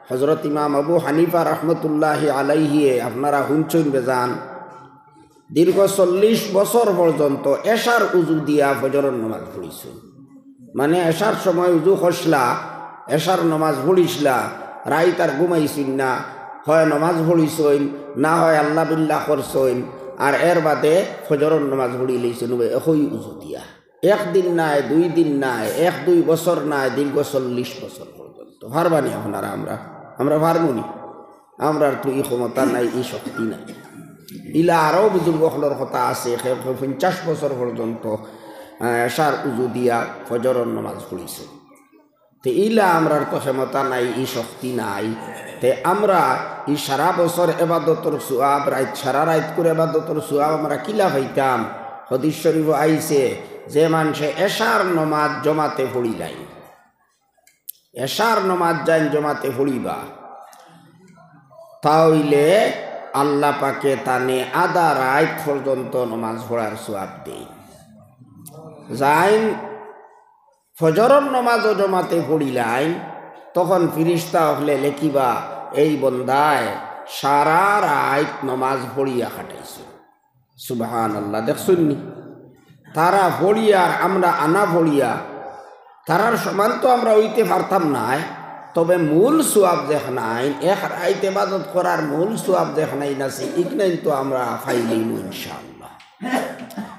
হজরত ইমাম আবু হানিফা রহমতুল্লাহি আলাইহিয়ে আপনারা হুনচইন বেজান দীর্ঘ 40 বছর পর্যন্ত এশার উজু দিয়া ফজরের নামাজ পড়িছেন। মানে এশার সময় উজু খসলা, এশার নামাজ পড়িসলা, রাইত আর ঘুমাইছেন না, হয় নামাজ পড়িছেন না হয় আল্লাহ বিল্লাহ করছেন, আর এর বাদে ফজরের নামাজ পড়ি লইছেন একই উজু দিয়া। একদিন নাই, 2 দিন নাই, 1-2 বছর নাই, দীর্ঘ 40 বছর পর্যন্ত। পারবানি আপনারা? আমরা পারবনি? আমরা তো এই ক্ষমতা নাই, এই শক্তি নাই। ইলা আরও বুজুর্গসকলের কথা আছে 50 বছর পর্যন্ত এশার উজু দিয়া ফজরের নামাজ পড়িছে। তে ইলা আমরার তো ক্ষমতা নাই, এই শক্তি নাই। তে আমরা এই সারা বছর এবাদতর সোয়াব, রাত সারা রাত করে এবাদতর সোয়াব আমরা কিলা পাইতাম? হাদিস শরীফ আইছে যে মানুষে এশার নামাজ জমাতে পড়িলাই, এশার নামাজ যান জমাতে পড়িবা, তাহলে আল্লাহ পাকে তানে আধা রাত পর্যন্ত নামাজ পড়ার সোয়াব দেয়। যাইন ফজরের নামাজও জমাতে পড়িলাই, তখন ফিরিস্তা হলে লেখিবা এই বন্দায় সারা রাত নামাজ পড়িয়া কাটাইছে। সুবহানাল্লাহ। দেখছুননি? তারা পড়িয়ার আমরা আনা পড়িয়া তারার সমান তো আমরা হইতে পারতাম না। তবে মূল সোয়াব যেখানাই, এক রাত ইবাদত করার মূল সোয়াব যেখানাই আছে, ইকনাই তো আমরা ফাইলিম ইনশাআল্লাহ।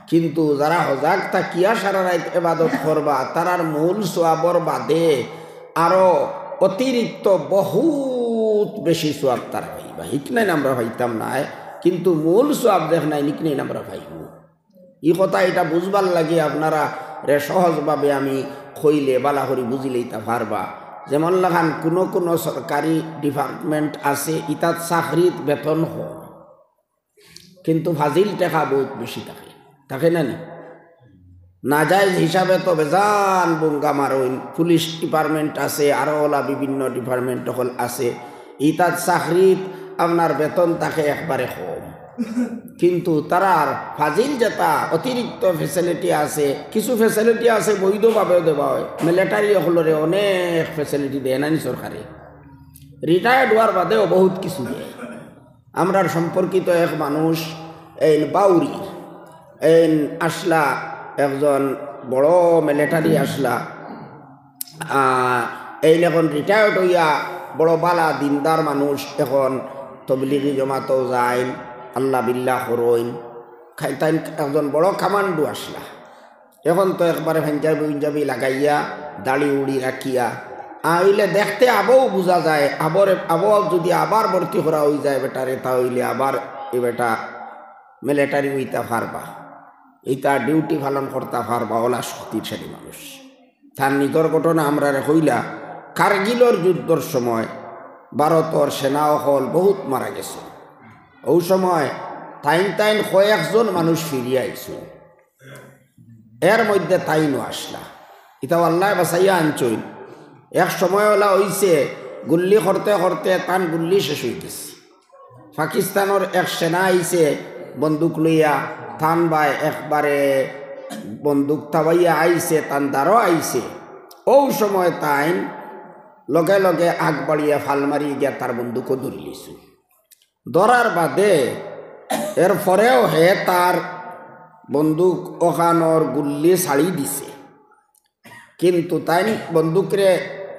কিন্তু যারা হজাক থাকিয়া সারা রাত ইবাদত করবা, তারার মূল সোয়াবর বাদে আরো অতিরিক্ত বহুত বেশি সোয়াব তারা পাইবা। ইকনাই আমরা পাইতাম না, কিন্তু মূল সোয়াব যেখানাই ইকনাই আমরা পাইব। এই কথা এটা বুঝবার লাগে আপনারা রে সহজভাবে আমি কইলে বালা করে বুঝিলেই তা পারবা। যেমন লাগান কোনো সরকারি ডিপার্টমেন্ট আছে, ইতাত চাকরিত বেতন কম, কিন্তু ফাজিল টাকা বহুত বেশি থাকে না নি? নাজাইজ হিসাবে তো বেজান বঙ্গা মারইন। পুলিশ ডিপার্টমেন্ট আছে, আরও ওলা বিভিন্ন ডিপার্টমেন্ট হল আছে, ইতাত চাকরিত আপনার বেতন থাকে একবারে কম, কিন্তু তারার ফাজিল যেটা অতিরিক্ত ফেসিলিটি আছে, কিছু ফেসিলিটি আছে বৈধভাবেও দেওয়া হয়। মিলিটারি হলরে অনেক ফেসিলিটি দেয় না সরকারে, রিটায়ার্ড হওয়ার বাদেও বহুত কিছু দেয়। আমরার সম্পর্কিত এক মানুষ এই বাউরি এই আসলা, একজন বড় মিলিটারি আসলা, এই এখন রিটায়ার্ড হইয়া বড় বালা দিনদার মানুষ, এখন তবলিগি জমাতেও যায়, আল্লাহ বিল্লাহ করইন। তাই একজন বড় কামান্ডু আসলা, এখন তো একবারে পাঞ্জাবি লাগাইয়া দাড়ি উড়ি রাখিয়া আইলে দেখতে আবও বোঝা যায়। আবও যদি আবার ভর্তি করা হয়ে যায় বেটারে, তাহলে আবার এ বেটা মিলিটারি হইতা পারবা, এইটা ডিউটি পালন করতে পারবা, ওলা শক্তিশালী মানুষ। তার নিজের ঘটনা আমরা হইলা, কারগিলের যুদ্ধর সময় ভারতের সেনাহল বহুত মারা গেছে। ওই সময় তাইন কয়েকজন মানুষ ফিরিয়ে আইছে, এর মধ্যে তাইনও আসলা। এটা আল্লাহ বাঁচাইয়া আনছইন। এক সময় ওলা হইছে গুল্লি করতে করতে তান গুল্লি শেষ হয়ে গেছে। পাকিস্তানের এক সেনা আইছে বন্দুক লইয়া, থান বাই একবারে বন্দুক তাবাইয়া আইছে, তান দ্বারও আইছে। ও সময় তাইন লগে লগে আগ বাড়িয়া ফাল মারি গিয়া তার বন্দুকও ধরি লিছে। ধরার বাদে এরপরেও হে তার বন্দুক ওখানোর গুল্লি ছাড়ি দিছে, কিন্তু তাই বন্দুকরে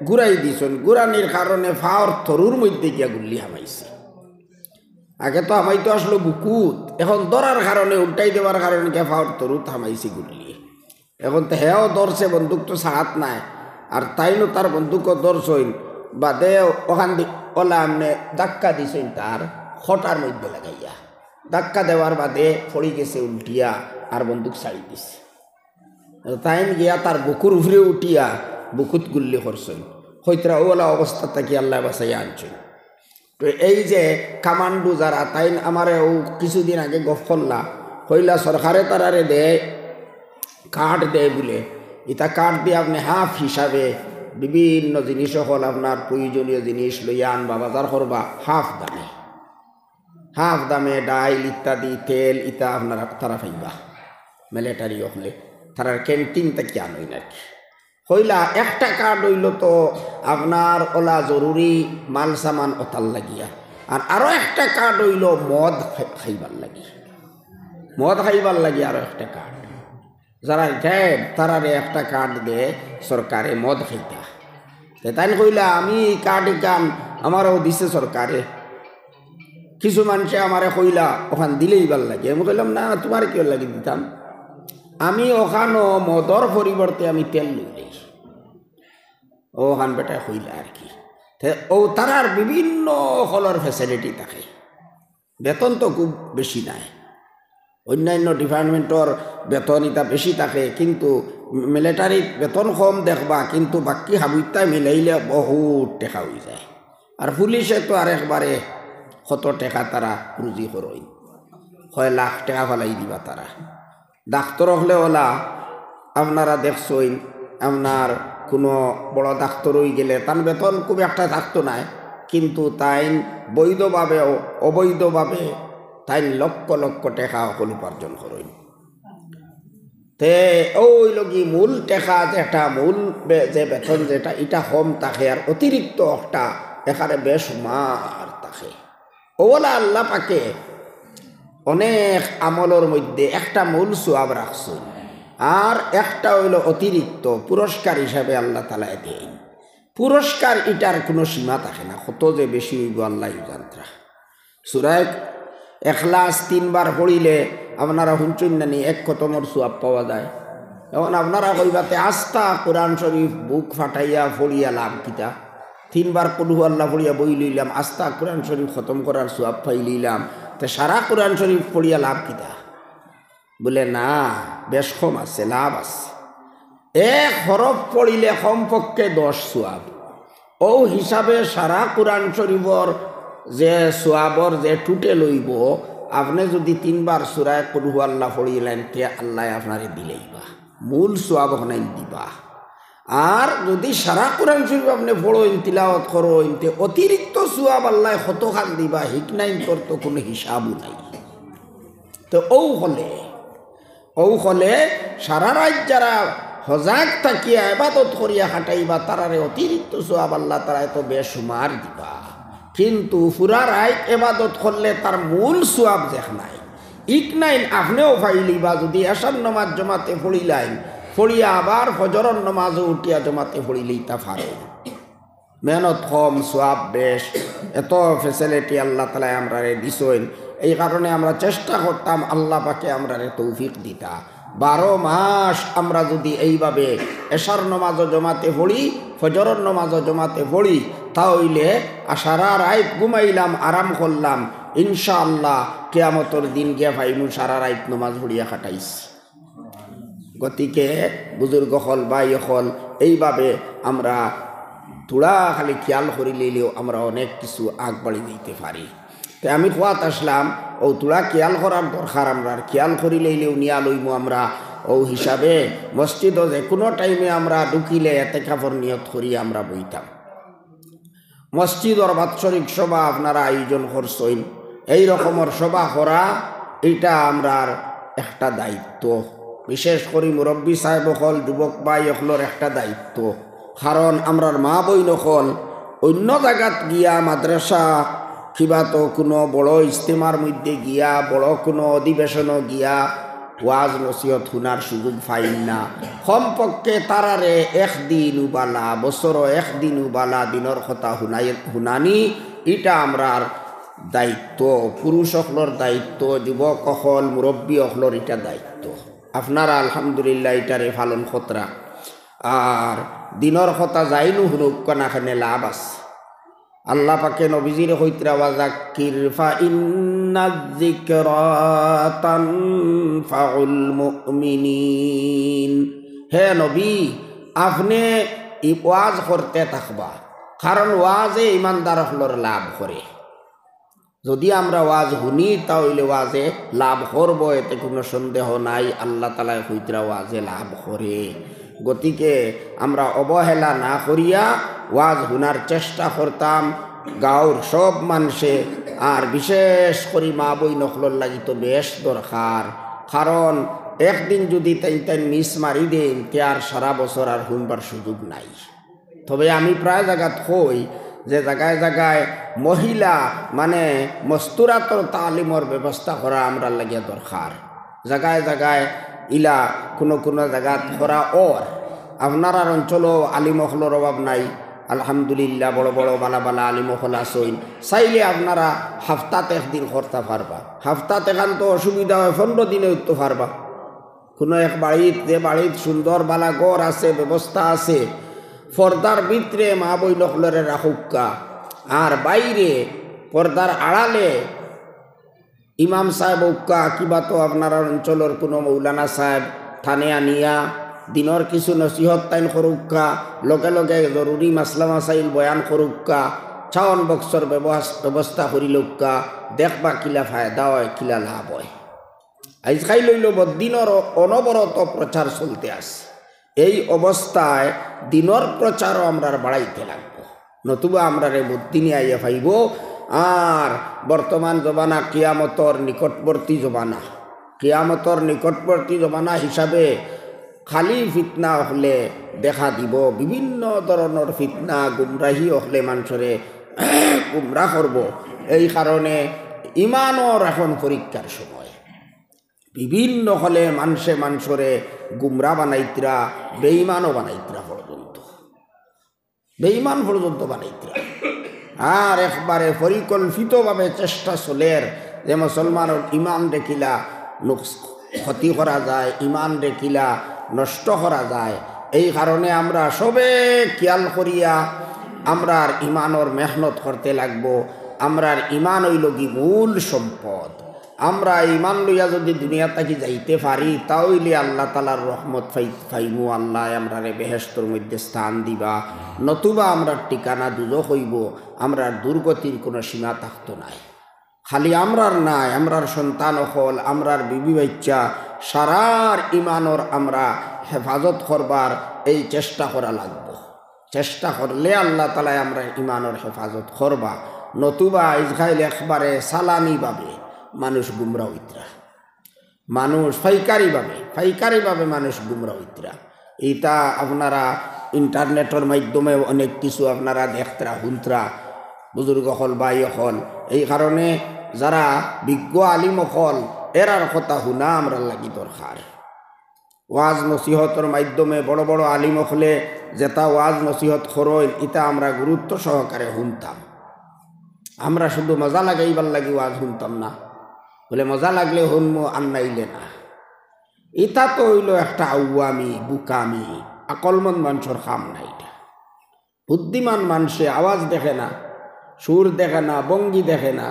ঘুরাই দিছেন। ঘুরানির কারণে ফাওর থরুর মধ্যে গিয়া গুল্লি হামাইছে। আগে তো হামাইতো আসলো বুকুত, এখন ধরার কারণে উল্টাই দেওয়ার কারণে গিয়া ফাওর থরু থামাইছে গুল্লি। এখন তো হেও ধরছে, বন্দুক তো ছাড়াত নাই, আর তাইনও তার বন্দুকও ধরছইন। বাদে ওখান ওলা আমনে ধাক্কা দিছেন তার খটার মধ্যে লাগাইয়া। ধাক্কা দেওয়ার বাদে পড়ি গেছে উল্টিয়া, আর বন্দুক ছাড়ি দিছে। তাইন গিয়া তার বুকুর উপরে উঠিয়া বুকুত গুল্লি করছেন। হইতরা ওলা অবস্থা থাকি আল্লাহ বাঁচাইয়া আনছেন। তো এই যে কামান্ডু যারা, তাইন আমারে ও কিছুদিন আগে গফ করলা, হইলা সরকারে তারারে দেয়, কার্ড দেয় বলে, এটা কার্ড দিয়ে আপনি হাফ হিসাবে বিভিন্ন জিনিস হল আপনার প্রয়োজনীয় জিনিস লইয়া আনবা, বাজার করবা হাফ দামে ডাইল ইত্যাদি তেল ইতা আপনারা তারা পাইবা। মিলিটারি হলে তারার ক্যান্টিন থেকে আনই না। হইলা একটা কার্ড হইল তো আপনার ওলা জরুরি মাল সামান ওতাল লাগিয়া, আর আরো একটা কার্ড হইল মদ খাইবার লাগি, মদ খাইবার লাগি আরো একটা কার্ড। যারা রিটায়ার্ড তারারে একটা কার্ড দে সরকারে মদ খাইতা। তাই কইলা আমি কার্ড কাম আমারও দিছে সরকারে। কিছু মানুষে আমারে কইলা ওখান দিলেই ভাল লাগে। আমি কইলাম না, তোমার কি লাগে দিতাম, আমি ওখানও মদর পরিবর্তে আমি তেল লইলাই। ওখান বেটা কইলা আর কি। ও তারার বিভিন্ন হলর ফ্যাসিলিটি থাকে, বেতন তো খুব বেশি নাই। অন্যান্য ডিপার্টমেন্টর বেতন এটা বেশি থাকে, কিন্তু মিলিটারির বেতন কম দেখবা, কিন্তু বাকি হাবিতায় মিলাইলে বহুত টেকা হয়ে যায়। আর পুলিশে তো আর একবারে কত টেকা তারা রুজি করই, 6 লাখ টাকা ফেলাই দিবা তারা। ডাক্তার হলে ওলা আপনারা দেখছই, আপনার কোনো বড় ডাক্তার হয়ে গেলে তার বেতন খুব একটা থাকতো না, কিন্তু তাই বৈধভাবে অবৈধভাবে তাই লক্ষ লক্ষ টাকা সকল উপার্জন করেন। তে ওই লগি মূল টাকা যেটা মূল যে বেতন যেটা এটা কম থাকে, আর অতিরিক্ত একটা এখানে বেশ মার থাকে। ওলা আল্লাহ পাকে অনেক আমলের মধ্যে একটা মূল সোয়াব রাখছেন, আর একটা হইল অতিরিক্ত পুরস্কার হিসাবে আল্লাহ তালায় দেন। পুরস্কার এটার কোনো সীমা থাকে না, কত যে বেশি হইব আল্লাহ জানতা। সূরা ইখলাস 3 বার পড়িলে আপনারা শুনছেন নানি 1 খতমের সোয়াব পাওয়া যায়। এখন আপনারা কইবাতে আস্থা কোরআন শরীফ বুক ফাটাইয়া পড়িয়া লাভ কিতা? 3 বার কুল হু আল্লাহ পড়িয়া বই লইলাম, আস্থা কোরআন শরীফ খতম করার সোয়াব পাই লইলাম, তো সারা কোরআন শরীফ পড়িয়া লাভ কিতা? বলে না, বেশ কম আছে, লাভ আছে। 1 হরফ পড়িলে কমপক্ষে 10 সোয়াব। ও হিসাবে সারা কোরআন শরীফর যে সোয়াবর যে টুটে লইব, আপনি যদি 3 বার সূরা কুল হু আল্লাহ পড়িলেন, তে আল্লাহ আপনারে দিলেইবা, মূল সোয়াব ওখানে দিবা। আর যদি সারা কোরআন শরীফ আপনি পড়েন, তিলাওয়াত করেন, তে অতিরিক্ত সোয়াব আল্লাহ কতখান দিবা, হিকনাইন তোর তো কোনো হিসাবও নাই। তো ও হলে সারা রাত যারা হজাক থাকিয়া ইবাদত করিয়া হাঁটাইবা, তারারে অতিরিক্ত সোয়াব আল্লাহ তারা এত বেশুমার দিবা। কিন্তু পুরা রাত ইবাদত করলে তার মূল সোয়াব দেখ নাই, ইকনাইন আপনিও ফাইলিবা। যদি এশার নামাজ জমাতে পড়িলাইন, পড়িয়া আবার ফজরের নামাজও উঠিয়া জমাতে পড়িলেই তা ফারে। মেহনত কম, সোয়াব বেশ, এত ফেসিলিটি আল্লাহ তালা আমরা দিছেন। এই কারণে আমরা চেষ্টা করতাম আল্লাহ পাকে আমরা তৌফিক দিতা। 12 মাস আমরা যদি এইভাবে এশার নামাজও জমাতে পড়ি, ফজরের নামাজও জমাতে পড়ি, তাহলে সারা রাত ঘুমাইলাম, আরাম করলাম, ইনশাআল্লাহ কিয়ামতের দিন গিয়া ভাইমু সারা রাত নামাজ পড়িয়া কাটাইছি। গতিকে বুজুর্গ হল ভাই হল, এইভাবে আমরা থোড়া খালি খেয়াল করি লইলেও আমরা অনেক কিছু আগবাড়ি দিতে পারি। তাই আমি কোয়াত আসলাম, ও তোরা খেয়াল করার দরকার, আমরা খেয়াল করি লইলেও নিয়া লইমু আমরা। ও হিসাবে মসজিদও যে কোনো টাইমে আমরা ঢুকিলে এতে কাপড় নিয়ত করি আমরা বইতাম। মসজিদর বাৎসরিক সভা আপনারা আয়োজন করছেন, এই রকমের সভা করা এটা আমরার একটা দায়িত্ব। বিশেষ করে মুরব্বী সাহেব হল, যুবক ভাই হলর একটা দায়িত্ব। কারণ আমরার মা বইন হল অন্য জায়গাত গিয়া মাদ্রাসা কিবা তো কোনো বড় ইজতেমার মধ্যে গিয়া, বড় কোনো অধিবেশনও গিয়া ওয়াজ নসিহত শুনার সুযোগ পাইন না। কমপক্ষে তারারে 1 দিন উবালা, বছর 1 দিন উবালা দিনের কথা শুনানি, এটা আমরার দায়িত্ব। পুরুষ হলর দায়িত্ব, যুবক হল, মুরব্বী হলর এটা দায়িত্ব। আপনারা আলহামদুলিল্লাহ এটারে পালন খতরা। আর দিনের কথা যাইনু হুনুক নাখানে লাভ আছে। আল্লাহ পাকে নবীজির হইতরা ওয়াজাক্কির ফা ইন্নায-যিকরা তানফাউল মুমিনিন। হে নবী, আপনি ওয়াজ করতে থাকবা, কারণ ওয়াজে ইমানদার হলর লাভ করে। যদি আমরা ওয়াজ শুনি তাহলে ওয়াজে লাভ করব, এতে কোনো সন্দেহ নাই। আল্লাহ তাআলা হইতরা ওয়াজে লাভ করে। গতিকে আমরা অবহেলা না করিয়া ওয়াজ শুনার চেষ্টা করতাম গাঁওর সব মানুষে, আর বিশেষ করে মা বই নকলর লাগি তো বেশ দরকার। কারণ একদিন যদি তাই মিস মারি দেন তে আর সারা বছর আর শুনবার সুযোগ নাই। তবে আমি প্রায় জায়গাত হই যে জায়গায় জায়গায় মহিলা মানে মস্তুরাতর তালিমর ব্যবস্থা করা আমরা লাগিয়া দরকার। জায়গায় জায়গায় ইলা কোনো জায়গাত করা ওর আপনার অঞ্চলও আলিমহলর অভাব নাই, আলহামদুলিল্লাহ বড় বড় বালা বালা আলিমহল আসইন, চাইলে আপনারা হাফতাতে একদিন করতে পারবা। হাফতাতে এখান তো অসুবিধা হয় 15 দিনে উঠতে পারবা। কোনো এক বাড়িত যে বাড়িত সুন্দর বালা ঘর আছে, ব্যবস্থা আছে, পর্দার ভিতরে মা বই নকলরে রাখুকা, আর বাইরে পর্দার আড়ালে ইমাম সাহেব উক্কা কিবা তো আপনার অঞ্চলের কোনো মৌলানা সাহেব থানে আনিয়া দিনের কিছু নসিহত তাইন করুকা, লগে লগে জরুরি মাসলা মাসাইল বয়ান করুকা, ছাউন বক্সর ব্যবস্থা করিলুকা, দেখবা কিলা ফায়দা হয় কিলা লাভ হয়। আজকাল লইল দিনের অনবরত প্রচার চলতে আছে। এই অবস্থায় দিনের প্রচারও আমরা বাড়াইতে লাগবো, নতুবা আমরা বুদ্ধিনি আইয়া পাইব। আর বর্তমান জমানা কিয়ামতর নিকটবর্তী জমানা, কিয়ামতর নিকটবর্তী জমানা হিসাবে খালি ফিতনা হলে দেখা দিব, বিভিন্ন ধরনের ফিতনা গুমরাহি হলে মানুষরে গুমরাহ করব। এই কারণে ইমানর এখন পরীক্ষার সময়, বিভিন্ন হলে মানুষরে গুমরা বানাইতরা, বেঈমানও বানাইতরা, বেঈমান পর্যন্ত বানাইতরা। আর একবারে পরিকল্পিতভাবে চেষ্টা চলের যে মুসলমানের ইমান দেখিলা ক্ষতি করা যায়, ইমান দেখিলা নষ্ট করা যায়। এই কারণে আমরা সবে খেয়াল করিয়া আমরার ইমানের মেহনত করতে লাগবো। আমরার ইমান হইল কি মূল সম্পদ। আমরা ইমান লইয়া যদি দুনিয়া থাকি যাইতে পারি তাহলে আল্লাহ তালার রহমত পাইমু, আল্লাহ আমরারে বেহেশতর মধ্যে স্থান দিবা, নতুবা আমরা ঠিকানা দুজো হইব, আমরার দুর্গতির কোনো সীমা থাকতো নাই। খালি আমরার নাই, আমরার সন্তান হল, আমরার বিবি বাচ্চা সারার ইমানর আমরা হেফাজত করবার এই চেষ্টা করা লাগবো। চেষ্টা করলে আল্লাহ তালায় আমরা ইমানর হেফাজত করবা, নতুবা ইসরায়েল একবারে সালানিভাবে মানুষ গুমরা হইতরা, মানুষ ফাইকারিভাবে মানুষ গুমরা হইতরা। এইটা আপনারা ইন্টারনেটের মাধ্যমে অনেক কিছু আপনারা দেখতরা শুনতরা, বুজুর্গ হল ভাই হল। এই কারণে যারা বিজ্ঞ আলিম হল এরার কথা শুনা আমরা লাগি দরকার। ওয়াজ নসিহতের মাধ্যমে বড় বড় আলিম হলে যেটা ওয়াজ নসিহত করইন এটা আমরা গুরুত্ব সহকারে শুনতাম। আমরা শুধু মজা লাগাইবার লাগি ওয়াজ শুনতাম না, বলে মজা লাগলে শুনবো আর নাইলে না। এটা তো হইল একটা আউয়ামি বুকামি, আকলমন্দ মানুষের কাম না। এটা বুদ্ধিমান মানুষে আওয়াজ দেখে না, সুর দেখে না, ভঙ্গি দেখে না,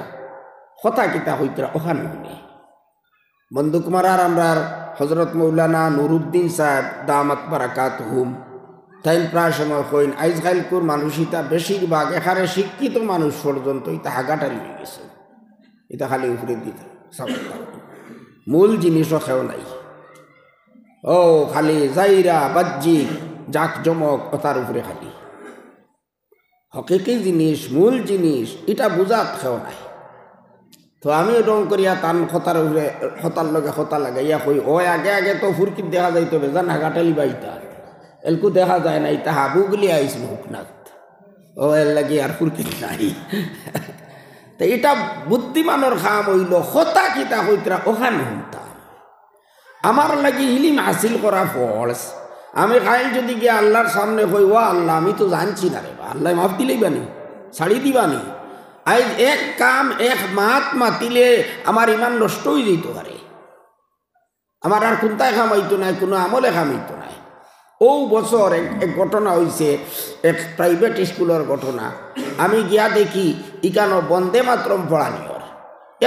কথা কিতা হইতরা ওখান শুনে। বন্দুক মারার আমরার হজরত মৌলানা নুরুদ্দিন সাহেব দামাত বারাকাত হুম তাই প্রায় সময় কইন আজকালকুর মানুষ ইতা বেশিরভাগ এখানে শিক্ষিত মানুষ পর্যন্ত ইতা হাগাটারি হয়ে গেছে। এটা খালি উপরে দিতে মূল জিনিসও খেও নাই, ও খালি জাইরা বাহ্যিক জাক জমক ওটার উপরে খালি হকিকি জিনিস মূল জিনিস এটা বুঝাত খেও নাই। তো আমিও রং করিয়া টান খতার উপরে খতার লগে খতা লাগাইয়া কই ও আগে আগে তো ফুরকিত দেখা যাইতো বেজান হাগাটালি বাইতা এলকু দেখা যায় না, ইতা হাবুগুলি আইছিল হুকনাথ, ও এর লাগি আর ফুরকিত নাই। তো এটা বুদ্ধিমানের খাম হইল খতা কিতা হইতরা ওখান শুনতাম। আমার লাগি ইলিম হাসিল করা ফলস। আমি খাইল যদি গিয়ে আল্লাহর সামনে কই ও আল্লাহ আমি তো জানছি না রে, আল্লাহ মাফ দিলেই বানি ছাড়ি দিবানি। আজ এক কাম এক মাত মাতিলে আমার ইমান নষ্ট হয়ে যেত পারে, আমার আর কোনটাই খামাইতো নাই, কোনো আমলে খামাইতো নাই। ও বছর এক ঘটনা হয়েছে, এক প্রাইভেট স্কুলের ঘটনা। আমি গিয়া দেখি ইকানো বন্দে মাতরম পড়ানিওর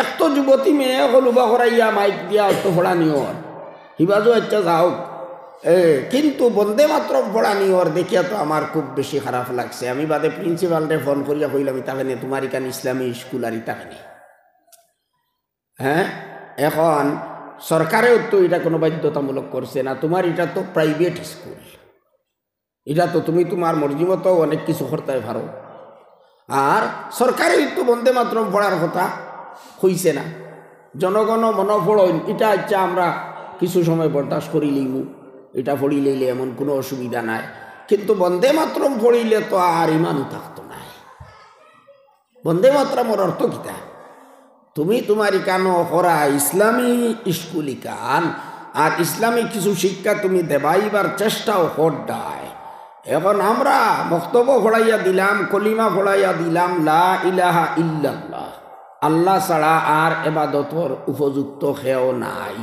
এক তো যুবতী মেয়ে হলুবা করাইয়া মাইক দিয়া তো পড়ানিওর হিবাজও একটা যাওক, কিন্তু বন্দে মাতরম পড়ানিওর দেখিয়া তো আমার খুব বেশি খারাপ লাগছে। আমি বাদে প্রিন্সিপালরে ফোন করিয়া কইলাম ইতাকে তোমার ইকান ইসলামী স্কুল আর ইতাকে হ্যাঁ, এখন সরকারেও তো এটা কোনো বাধ্যতামূলক করছে না, তোমার এটা তো প্রাইভেট স্কুল, এটা তো তুমি তোমার মর্জি মতো অনেক কিছু করতে পারো। আর সরকারেও তো বন্দে মাতরম পড়ার কথা হইছে না, জনগণ মনোফড়ইন এটা হচ্ছে আমরা কিছু সময় বরদাস্ত করি লইমু, এটা পড়ি লইলে এমন কোনো অসুবিধা নাই। কিন্তু বন্দে মাতরম পড়িলে তো আর ইমান থাকতো না। বন্দে মাতরমের অর্থ কিতা? তুমি তোমার ইকানো করা ইসলামী স্কুল ইকান, আর ইসলামী কিছু শিক্ষা তুমি দেবাইবার চেষ্টাও করডায়। এখন আমরা বক্তব্য পড়াইয়া দিলাম, কলিমা পড়াইয়া দিলাম, লা ইলাহা ইল্লাল্লাহ, আল্লাহ ছাড়া আর এবাদতর উপযুক্ত কেউ নাই।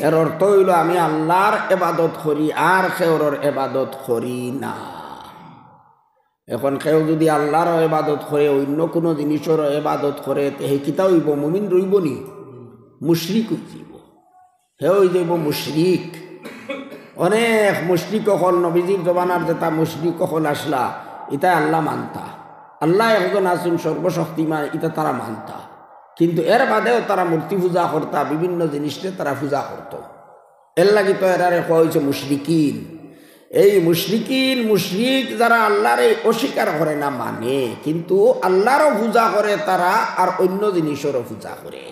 এর অর্থ হইল আমি আল্লাহর এবাদত করি আর কেউর এবাদত করি না। এখন কেউ যদি আল্লাহর এবাদত করে অন্য কোনো জিনিসের এবাদত করে হে কিতা হইব? মুমিন রইব নি? মুশরিক হইব, হে হয়ে যাইব মুশরিক। অনেক মুশরিক হল নবীজির জমানার যেটা মুশরিক হল আসলা, এটা আল্লাহ মানতা, আল্লাহ একজন আছেন সর্বশক্তিমান, এটা তারা মানতা। কিন্তু এর বাদেও তারা মূর্তি পূজা করতা, বিভিন্ন জিনিসকে তারা পূজা করত। এর লাগি তো এরারে কোয়া হয়েছে মুশরিকিন। এই মুশরিকিন, মুশরিক যারা আল্লাহর অস্বীকার করে না, মানে কিন্তু আল্লাহরও পূজা করে তারা, আর অন্য জিনিসেরও পূজা করে।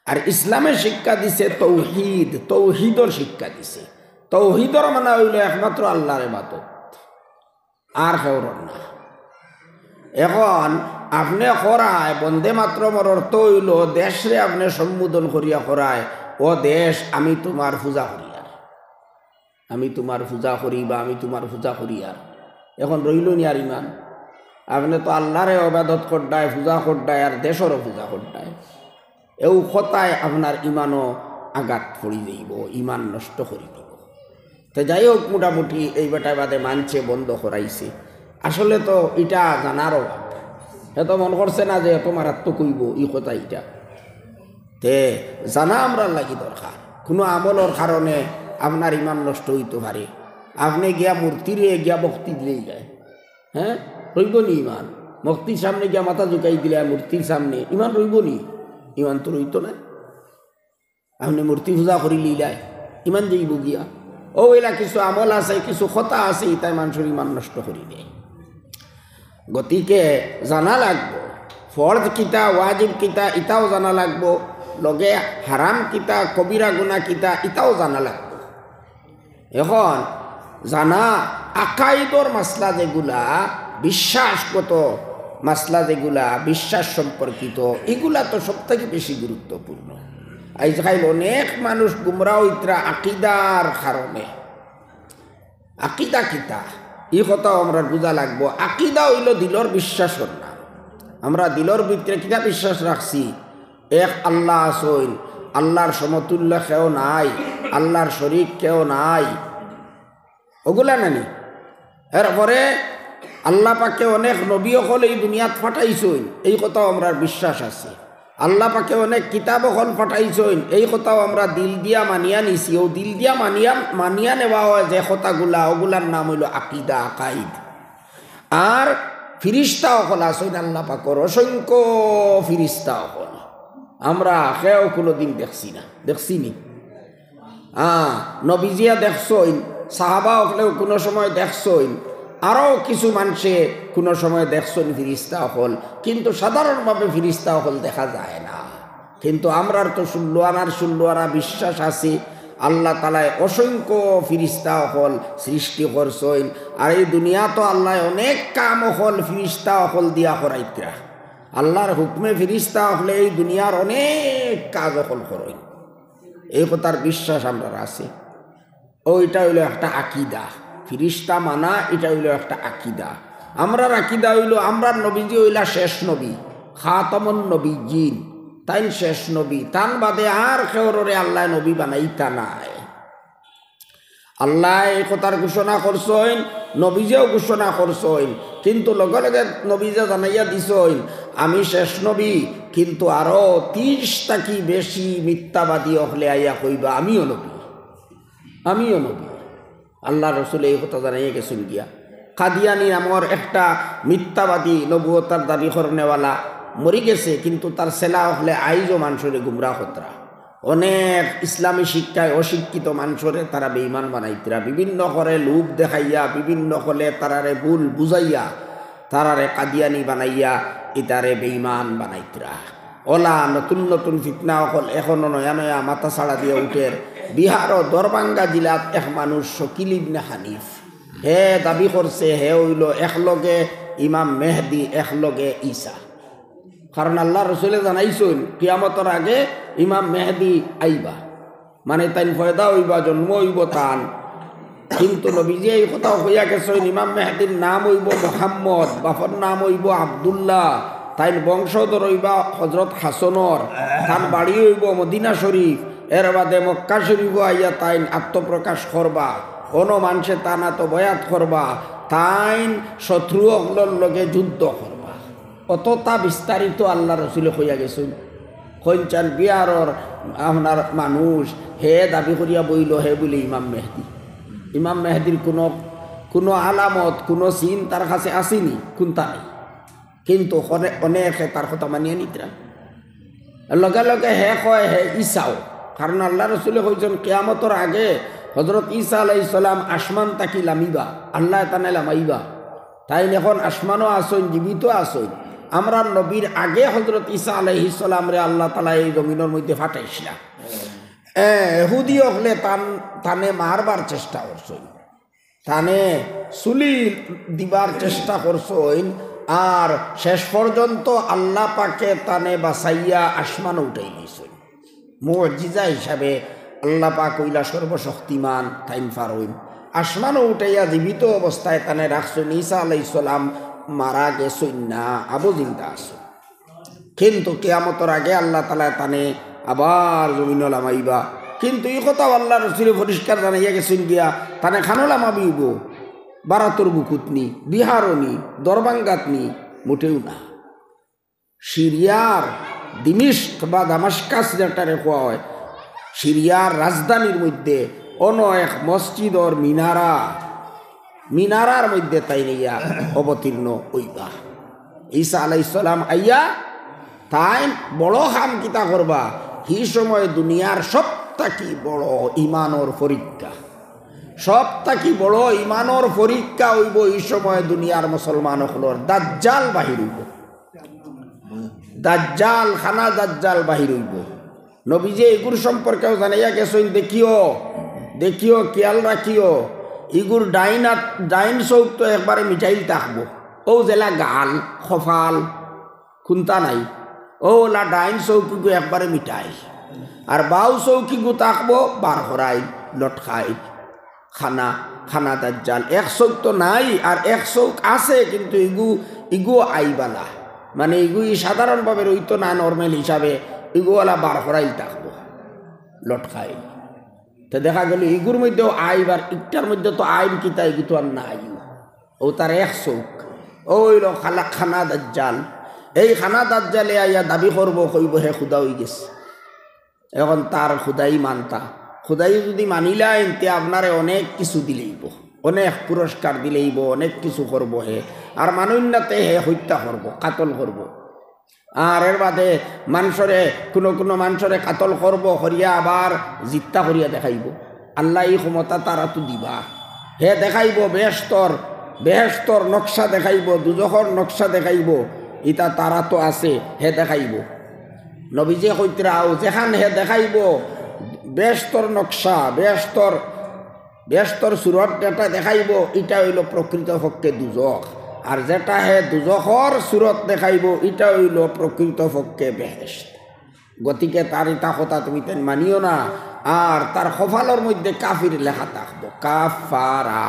আর ইসলামের শিক্ষা দিছে তৌহিদ, তৌহিদর শিক্ষা দিছে। তৌহিদর মানে হইল একমাত্র আল্লাহর ইবাদত, আর কেউর না। এখন আপনি করায় বন্দে মাতরমের অর্থ হইল দেশরে আপনি সম্বোধন করিয়া করায়, ও দেশ আমি তোমার পূজা করি, আর আমি তোমার পূজা করি, বা আমি তোমার পূজা করি। আর এখন রইল নি আর ইমান? আপনি তো আল্লাহরে ইবাদত করডায়, পূজা করডায়, আর দেশেরও পূজা করডায়। এও কথায় আপনার ইমানও আঘাত পড়ি যাইব, ইমান নষ্ট করি দিব। তো যাই হোক, মোটামুটি এই বেটায় বাদে মানছে, বন্ধ করাইছে। আসলে তো এটা জানার অভাব। এত মন করছে না যে এত মারাত্মক কইব এই কথা। এটা তে জানা আমরা লাগি দরকার। কোনো আমলের কারণে আপনার ইমান নষ্ট হইতে পারে। আপনি গিয়া মূর্তিরে গিয়া ভক্তি দিলেই যায়, হ্যাঁ, রইব নি ইমান? মূর্তির সামনে গিয়া মাথা ঝুঁকাই দিলে মূর্তির সামনে, ইমান রইব নি? ইমান তো রইত না। আপনি মূর্তি পূজা করি লিলায় ইমান যাইব গিয়া। ও এলা কিছু আমল আছে, কিছু কথা আছে, তাই মানুষের ইমান নষ্ট করি দেয়। গতিকে জানা লাগবো ফরজ কিতা, ওয়াজিব কিতা, ইটাও জানা লাগবো। লগে হারাম কিতা, কবিরা গুনাহ কিতা, ইটাও জানা লাগবো। এখন জানা আকাইদর মাসলা যেগুলা, বিশ্বাসগত মাসলা যেগুলা, বিশ্বাস সম্পর্কিত, এগুলা তো সব থেকে বেশি গুরুত্বপূর্ণ। আজকাল অনেক মানুষ গুমরা হইতরা আকিদার কারণে। আকিদা কিতা এই কথাও আমরা বুঝা লাগবো। আকিদা হইল দিলর বিশ্বাসের নাম। আমরা দিলর ভিতরে কিতা বিশ্বাস রাখছি? এক আল্লাহ আসইন, আল্লাহর সমতুল্য কেউ নাই, আল্লাহর শরীক কেউ নাই, ওগুলা নানি। এরপরে আল্লাহ পাকে অনেক নবী হল এই দুনিয়াত ফাটাইছইন, এই কথাও আমরা বিশ্বাস আছে। আল্লাহ পাকে অনেক কিতাব হল ফাটাইছইন, এই কথাও আমরা দিল দিয়া মানিয়া নিছি। ও দিল দিয়া মানিয়া নেওয়া হয় যে কথাগুলা, ওগুলার নাম হইল আকিদা, আকাইদ। আর ফিরিস্তা হল আসইন আল্লাহ পাকর, অসংখ্য ফিরিস্তা হল। আমরা কেউ কোনো দিন দেখছি না, দেখছি নি? নবীজিয়া দেখছইন, সাহাবা হলেও কোনো সময় দেখছইন, আরও কিছু মানুষে কোনো সময় দেখছেন ফিরিস্তা হল, কিন্তু সাধারণভাবে ফিরিস্তা হল দেখা যায় না। কিন্তু আমরার তো ষোলোয়ানা বিশ্বাস আছে আল্লাহ তালায় অসংখ্য ফিরিস্তা হল সৃষ্টি করছেন। আর এই দুনিয়া তো আল্লাহ অনেক কাম হল ফিরিস্তা হল দিয়া করাইতরা। আল্লাহর হুকমে ফিরিস্তা হলে এই দুনিয়ার অনেক কাজ হল করেন, এই কথার বিশ্বাস আমরা আছে। ওইটা হইল একটা আকিদা। ফিরিস্তা মানা এটা হইল একটা আকিদা। আমরার আকিদা হইল আমরার নবীজি হইলা শেষ নবী, খাতামুন নবীজিন, তাই শেষ নবী। তান বাদে আর কেউরে আল্লাহ নবী বানাইতা নাই। আল্লাহ এই কথার ঘোষণা করছেন, নবীজেও ঘোষণা করছেন, কিন্তু লগে লগে নবীজে জানাইয়া দিছেন আমি শেষ নবী, কিন্তু আরো 30টা কি বেশি মিথ্যাবাদী হলে আইয়া কইবা আমিও নবী, আমিও নবী। আল্লাহ রসুল এই কথা জানাইয়া গেছেন গিয়া। কাদিয়ানি নামর একটা মিথ্যাবাদী নবুয়তার দাবি করনেওয়ালা মরি গেছে, কিন্তু তার সেলা হলে আইজও মানুষের গুমরা হতরা। অনেক ইসলামী শিক্ষায় অশিক্ষিত মানুষরে তারা বেঈমান বানাইতরা, বিভিন্ন করে লোভ দেখাইয়া, বিভিন্ন হলে তারারে ভুল বুঝাইয়া, তারারে কাদিয়ানি বানাইয়া ইতারে বেঈমান বানাইতরা। ওলা নতুন নতুন ফিতনা হল এখনো নয়া নয়া মাথা ছাড়া দিয়ে উঠের। বিহার দরবাঙ্গা জেলাত এক মানুষ শকিল ইবনে হানিফ হে দাবি করছে হে হইল একলগে ইমাম মেহদি একলগে ঈসা। কারণ আল্লাহ রসুলে জানাইছেন কিয়ামতের আগে ইমাম মেহদি আইবা, মানে তাই ফয়দা হইবা, জন্ম হইব তান। কিন্তু নবীজি এই কথা হইয়া গেছেন ইমাম মেহদির নাম হইব মোহাম্মদ, বাপর নাম হইব আবদুল্লাহ, তাই বংশধর হইবা হজরত হাসনর, তার বাড়ি হইব মদিনা শরীফ, এর বাদে মক্কা শরীফ আইয়া তাইন আত্মপ্রকাশ করবা, কোনো মানুষে তানা তো বয়াত করবা, তাইন শত্রু অগ্লর লগে যুদ্ধ করবা। অতটা বিস্তারিত আল্লাহ রসুলে হইয়া গেছেন। কইনচান বিহারর আপনার মানুষ হে দাবি করিয়া বইল হে বলে ইমাম মেহদি। ইমাম মেহদির কোনো আলামত কোনো চিন তার কাছে আসেনি, কোনটা নেই, কিন্তু অনেকে তার কথা মানিয়ে নিতরা। লগে লগে হে কয় হে ঈসাও, কারণ আল্লাহ রসুলে কইছেন কিয়ামতের আগে হজরত ঈসা আলাইহিস সালাম আসমান তাকি লামিবা, আল্লাহ তানে লামাইবা। তাই এখন আসমানও আসইন, জীবিত আসইন। আমরা নবীর আগে হজরত ঈসা আলাইহিস সালাম রে আল্লাহ তাআলা এই জমিনের মধ্যে ফাটাইছিলা। এহুদি হলে তানে মারবার চেষ্টা করছেন, তানে চুলি দিবার চেষ্টা করছেন, আর শেষ পর্যন্ত আল্লাহ পাকে তানে বাসাইয়া আসমান উঠাই দিয়েছেন। মুজিজা হিসাবে আল্লাহ পাক কইলা সর্বশক্তিমান তাইন ফারইন, আসমানও উঠাইয়া জীবিত অবস্থায় তানে রাখছেন। ঈসা আলাইহিস সালাম মারা গেছেন না, আবু জিন্দা আছে। কিন্তু কিয়ামতের আগে আল্লাহ তাআলা তানে আবার জমিন লামাইবা। কিন্তু এই কথা আল্লাহ রসুলে পরিষ্কার জানাইয়া গেছেন গিয়া তানে খানো লামাবিব, বারাতর বুকুতনি, বিহারনি, দরবাঙ্গাতনি, মোটেও না। সিরিয়ার দিমিশক বা দামাস্কাস যেটারে কোয়া হয়, সিরিয়ার রাজধানীর মধ্যে অন্য এক মসজিদর মিনারার মধ্যে তাই নিয়া অবতীর্ণ হইবা। ঈসা আলাইহিস সালাম আইয়া তাই বড় হাম কিতা করবা, এই সময় দুনিয়ার সবথেকে বড় ইমানর পরীক্ষা, সবথেকে বড় ইমানর পরীক্ষা হইব এই সময় দুনিয়ার মুসলমান হলর দাজ্জাল বাহির হইব। দাজ্জাল খানা দাজ্জাল বাহির হইব। নবীজি এগুর সম্পর্কেও জানাইয়া গেছেন, দেখিও খেয়াল রাখিও, ইগুর ডাইন চৌক তো একবারে মিঠাইল থাকবো, ও জেলা গাল খফাল খুন্তা নাই, ওলা ডাইন চৌকিগু একবারে মিঠাই, আর বাউ চৌকিগু থাকবো বার করাই লটকাই খানা দাজ্জাল। এক চৌক তো নাই, আর এক চৌক আছে, কিন্তু ইগু আইবালা, মানে ইগু সাধারণভাবে রইতো না, নর্মেল হিসাবে ইগুওয়ালা বার করাইল থাকবো লটকাই। তো দেখা গেল ইগুর মধ্যেও আইবার, ইটার মধ্যে তো আইন কিতা ইগু তো আর নাই, ও তার এক চৌক ওইল খানা দাজ্জাল। এই খানা দাজ্জালে আইয়া দাবি করবো, কইব হে খুদা হয়ে গেছে। এখন তার খুদাই মানতা, খুদাই যদি মানিলা এনতে আপনারে অনেক কিছু দিলেইব, অনেক পুরস্কার দিলেইব, অনেক কিছু করবো হে, আর মানুন্যাতে হে হত্যা করবো, কাতল করবো। আর এর বাদে মানুষরে কোনো মানুষরে কাতল করবো করিয়া আবার জিত্তা করিয়া দেখাইব। আল্লাহ এই ক্ষমতা তারা তো দিবা, হে দেখাইব বেহেশতর নকশা দেখাইব, দুজখর নকশা দেখাইব, ইটা তারা তো আছে, হে দেখাইব। নবীজি কইতরাও যেখান হে দেখাইব বেহেশতর নকশা, বেহেশতর সুরত যেটা দেখাইব, এটা হইল প্রকৃত পক্ষে দুজখ, আর যেটা হে দুজখর সুরত দেখাইব, এটা হইল প্রকৃত পক্ষে বেহেশত। গতিকে তার ইটা কথা তুমি তেন মানিও না। আর তার কপালের মধ্যে কাফির লেখা থাকবো, কাফারা,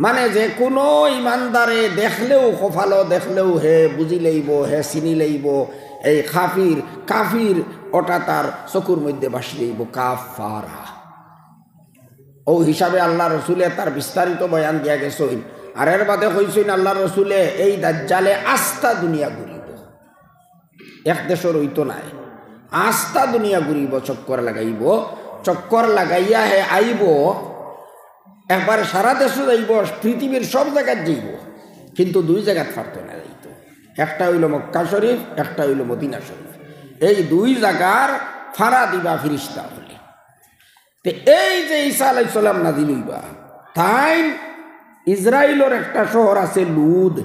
মানে যে কোনো ইমানদারে দেখলেও কপালও দেখলেও হে বুঝি লইব, হে চিনি লইব এই কাফির ওটা তার চকুর মধ্যে বাসি লইব, কাফারা। ও হিসাবে আল্লাহ রসুলে তার বিস্তারিত বয়ান দিয়া গেছেন। আর এর বাদে কইছেন আল্লাহ রসুলে এই দাজ্জালে আস্থা দুনিয়া ঘুরিব, এক দেশের হইতো নাই, আস্থা দুনিয়া ঘুরিব, চক্কর লাগাইয়া হে আইব, একবার সারা দেশে যাইব, পৃথিবীর সব জায়গায় যাইব, কিন্তু দুই জায়গায় পারতো না যাইত। একটা হইল মক্কা শরীফ, একটা হইল মদিনা শরীফ। এই দুই জায়গার ফাড়া দিবা ফিরিস্তা হলে। তো এই যে ঈসা আলাইহিস সালাম নাজিল হইবা, তাই ইসরায়েলের একটা শহর আছে লুদ।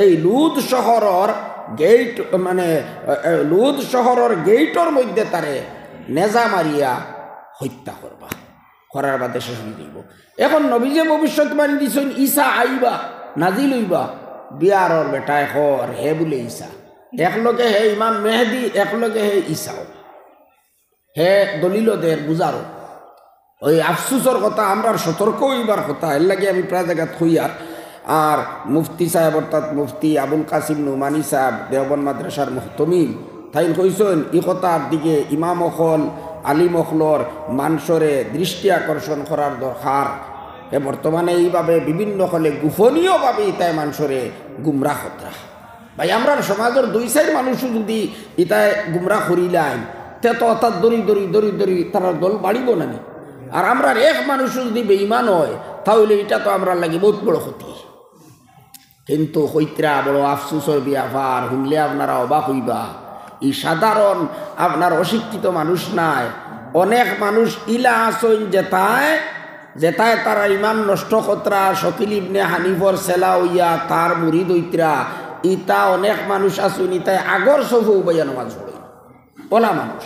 এই লুদ শহরের গেট, মানে লুদ শহরের গেটর মধ্যে তারে নেজা মারিয়া হত্যা করবা, করার বাদে শেষ হয়ে যাইব। এখন নবী যে ভবিষ্যৎবাণী দিছেন ঈসা আইবা নাজিল হইবা, বিয়ার ওর বেটায় হর হে বলে ঈসা, একলগে হে ইমাম মেহেদি, একলগে হে ঈসাও, হে দলিল দের বুঝারো। ওই আফসুসর কথা আমরা সতর্ক হইবার কথা, এর লাগে আমি প্রায় জায়গা থইয়ার। আর মুফতি সাহেব অর্থাৎ মুফতি আবুল কাসিম নুমানি সাহেব দেওবন্দ মাদ্রাসার মুহতমিম তাই কইছেন এই কথার দিকে ইমাম অখল আলিম অখলর মানুষরে দৃষ্টি আকর্ষণ করার দরকার। বর্তমানে এইভাবে বিভিন্ন হলে গোপনীয়ভাবে ইতায় মানুষরে গুমরাহ হতরা। ভাই আমরা সমাজের দুই সাইড মানুষ যদি ইতায় গুমরাহ করিলাম তে তো অর্থাৎ দড়ি দড়ি দড়ি দড়ি তারা দল বাড়িব না। আর আমরা এক মানুষ যদি বেঈমান হয় তাহলে এটা তো আমরা লাগে বহুত বড় ক্ষতি। কিন্তু হইত্রা বড় আফসুসর বিয়াফার শুনলে আপনারা অবাক হইবা, এই সাধারণ আপনার অশিক্ষিত মানুষ নাই, অনেক মানুষ ইলা আসন যেতায় তারা ইমান নষ্ট কতরা শকিল ইবনে হানিফর সেলা হইয়া তার মুরিদ হইত্রা, ইতা অনেক মানুষ আসুন ইতায় আগর সফু উবাইয়া নামাজ পড়ে ওলা মানুষ।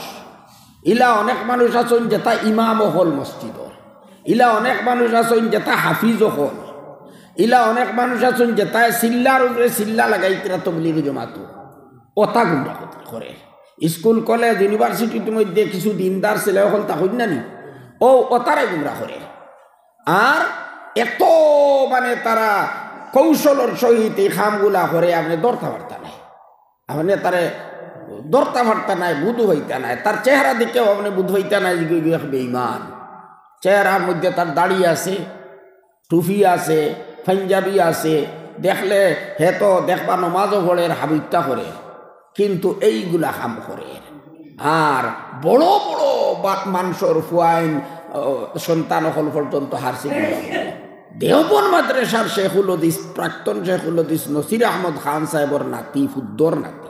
ইলা অনেক মানুষ আসুন যেটা ইমাম হল মসজিদর, ইলা অনেক মানুষ আসুন যেটা হাফিজ হল, ইলা অনেক মানুষ আছেন যেটায় সিল্লার উপরে সিল্লা লাগাইতরা তবলিগ জমাতো ওটা গুমরা করে। স্কুল কলেজ ইউনিভার্সিটির মধ্যে কিছু দিনদার ছেলে হল তা হইন নানি ও ওতারাই গুমরা করে। আর এত মানে তারা কৌশলর সহিত এই খামগুলা করে আপনি দরতা বার্তা নাই, আপনি তারে দরতা বার্তা নাই, বুধ হইতা নাই, তার চেহারা দিকেও আপনি বুধ হইতা নাই বেঈমান। চেহারার মধ্যে তার দাড়ি আছে, টুফি আছে, পাঞ্জাবি আছে, দেখলে হে তো দেখবা নমাজও পড়ে হাবিত্যা করে, কিন্তু এইগুলা কাম করে। আর বড় বড় মানুষের ফুয়াইন সন্তান হল পর্যন্ত হারসি দেওবন্দ মাদ্রাসার শেখুল হদিস প্রাক্তন শেখুল হদিস নসির আহমদ খান সাহেবর নাতি ফুদ্দর নাতি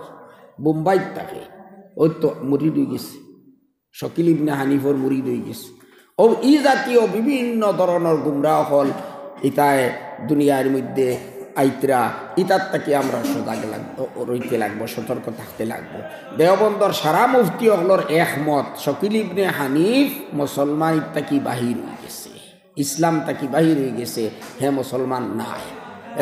বোম্বাইত থাকে, ওই তো মুরিদ হয়ে গেছে, শকিল ইবনে হানিফর মুরিদ হয়ে গেছে। ও ই জাতীয় বিভিন্ন ধরনের গুমরা হল ইতায় দুনিয়ার মধ্যে আইতরা, ইতার থেকে আমরা সজাগ লাগবো, রইতে লাগবো, সতর্ক থাকতে লাগবো। দেওবন্দর সারা মুফতি হলর একমত শকিল ইবনে হানিফ মুসলমান ইত্যাকি বাহির হয়ে গেছে, ইসলাম তাকি বাহির হয়ে গেছে, হে মুসলমান নাই।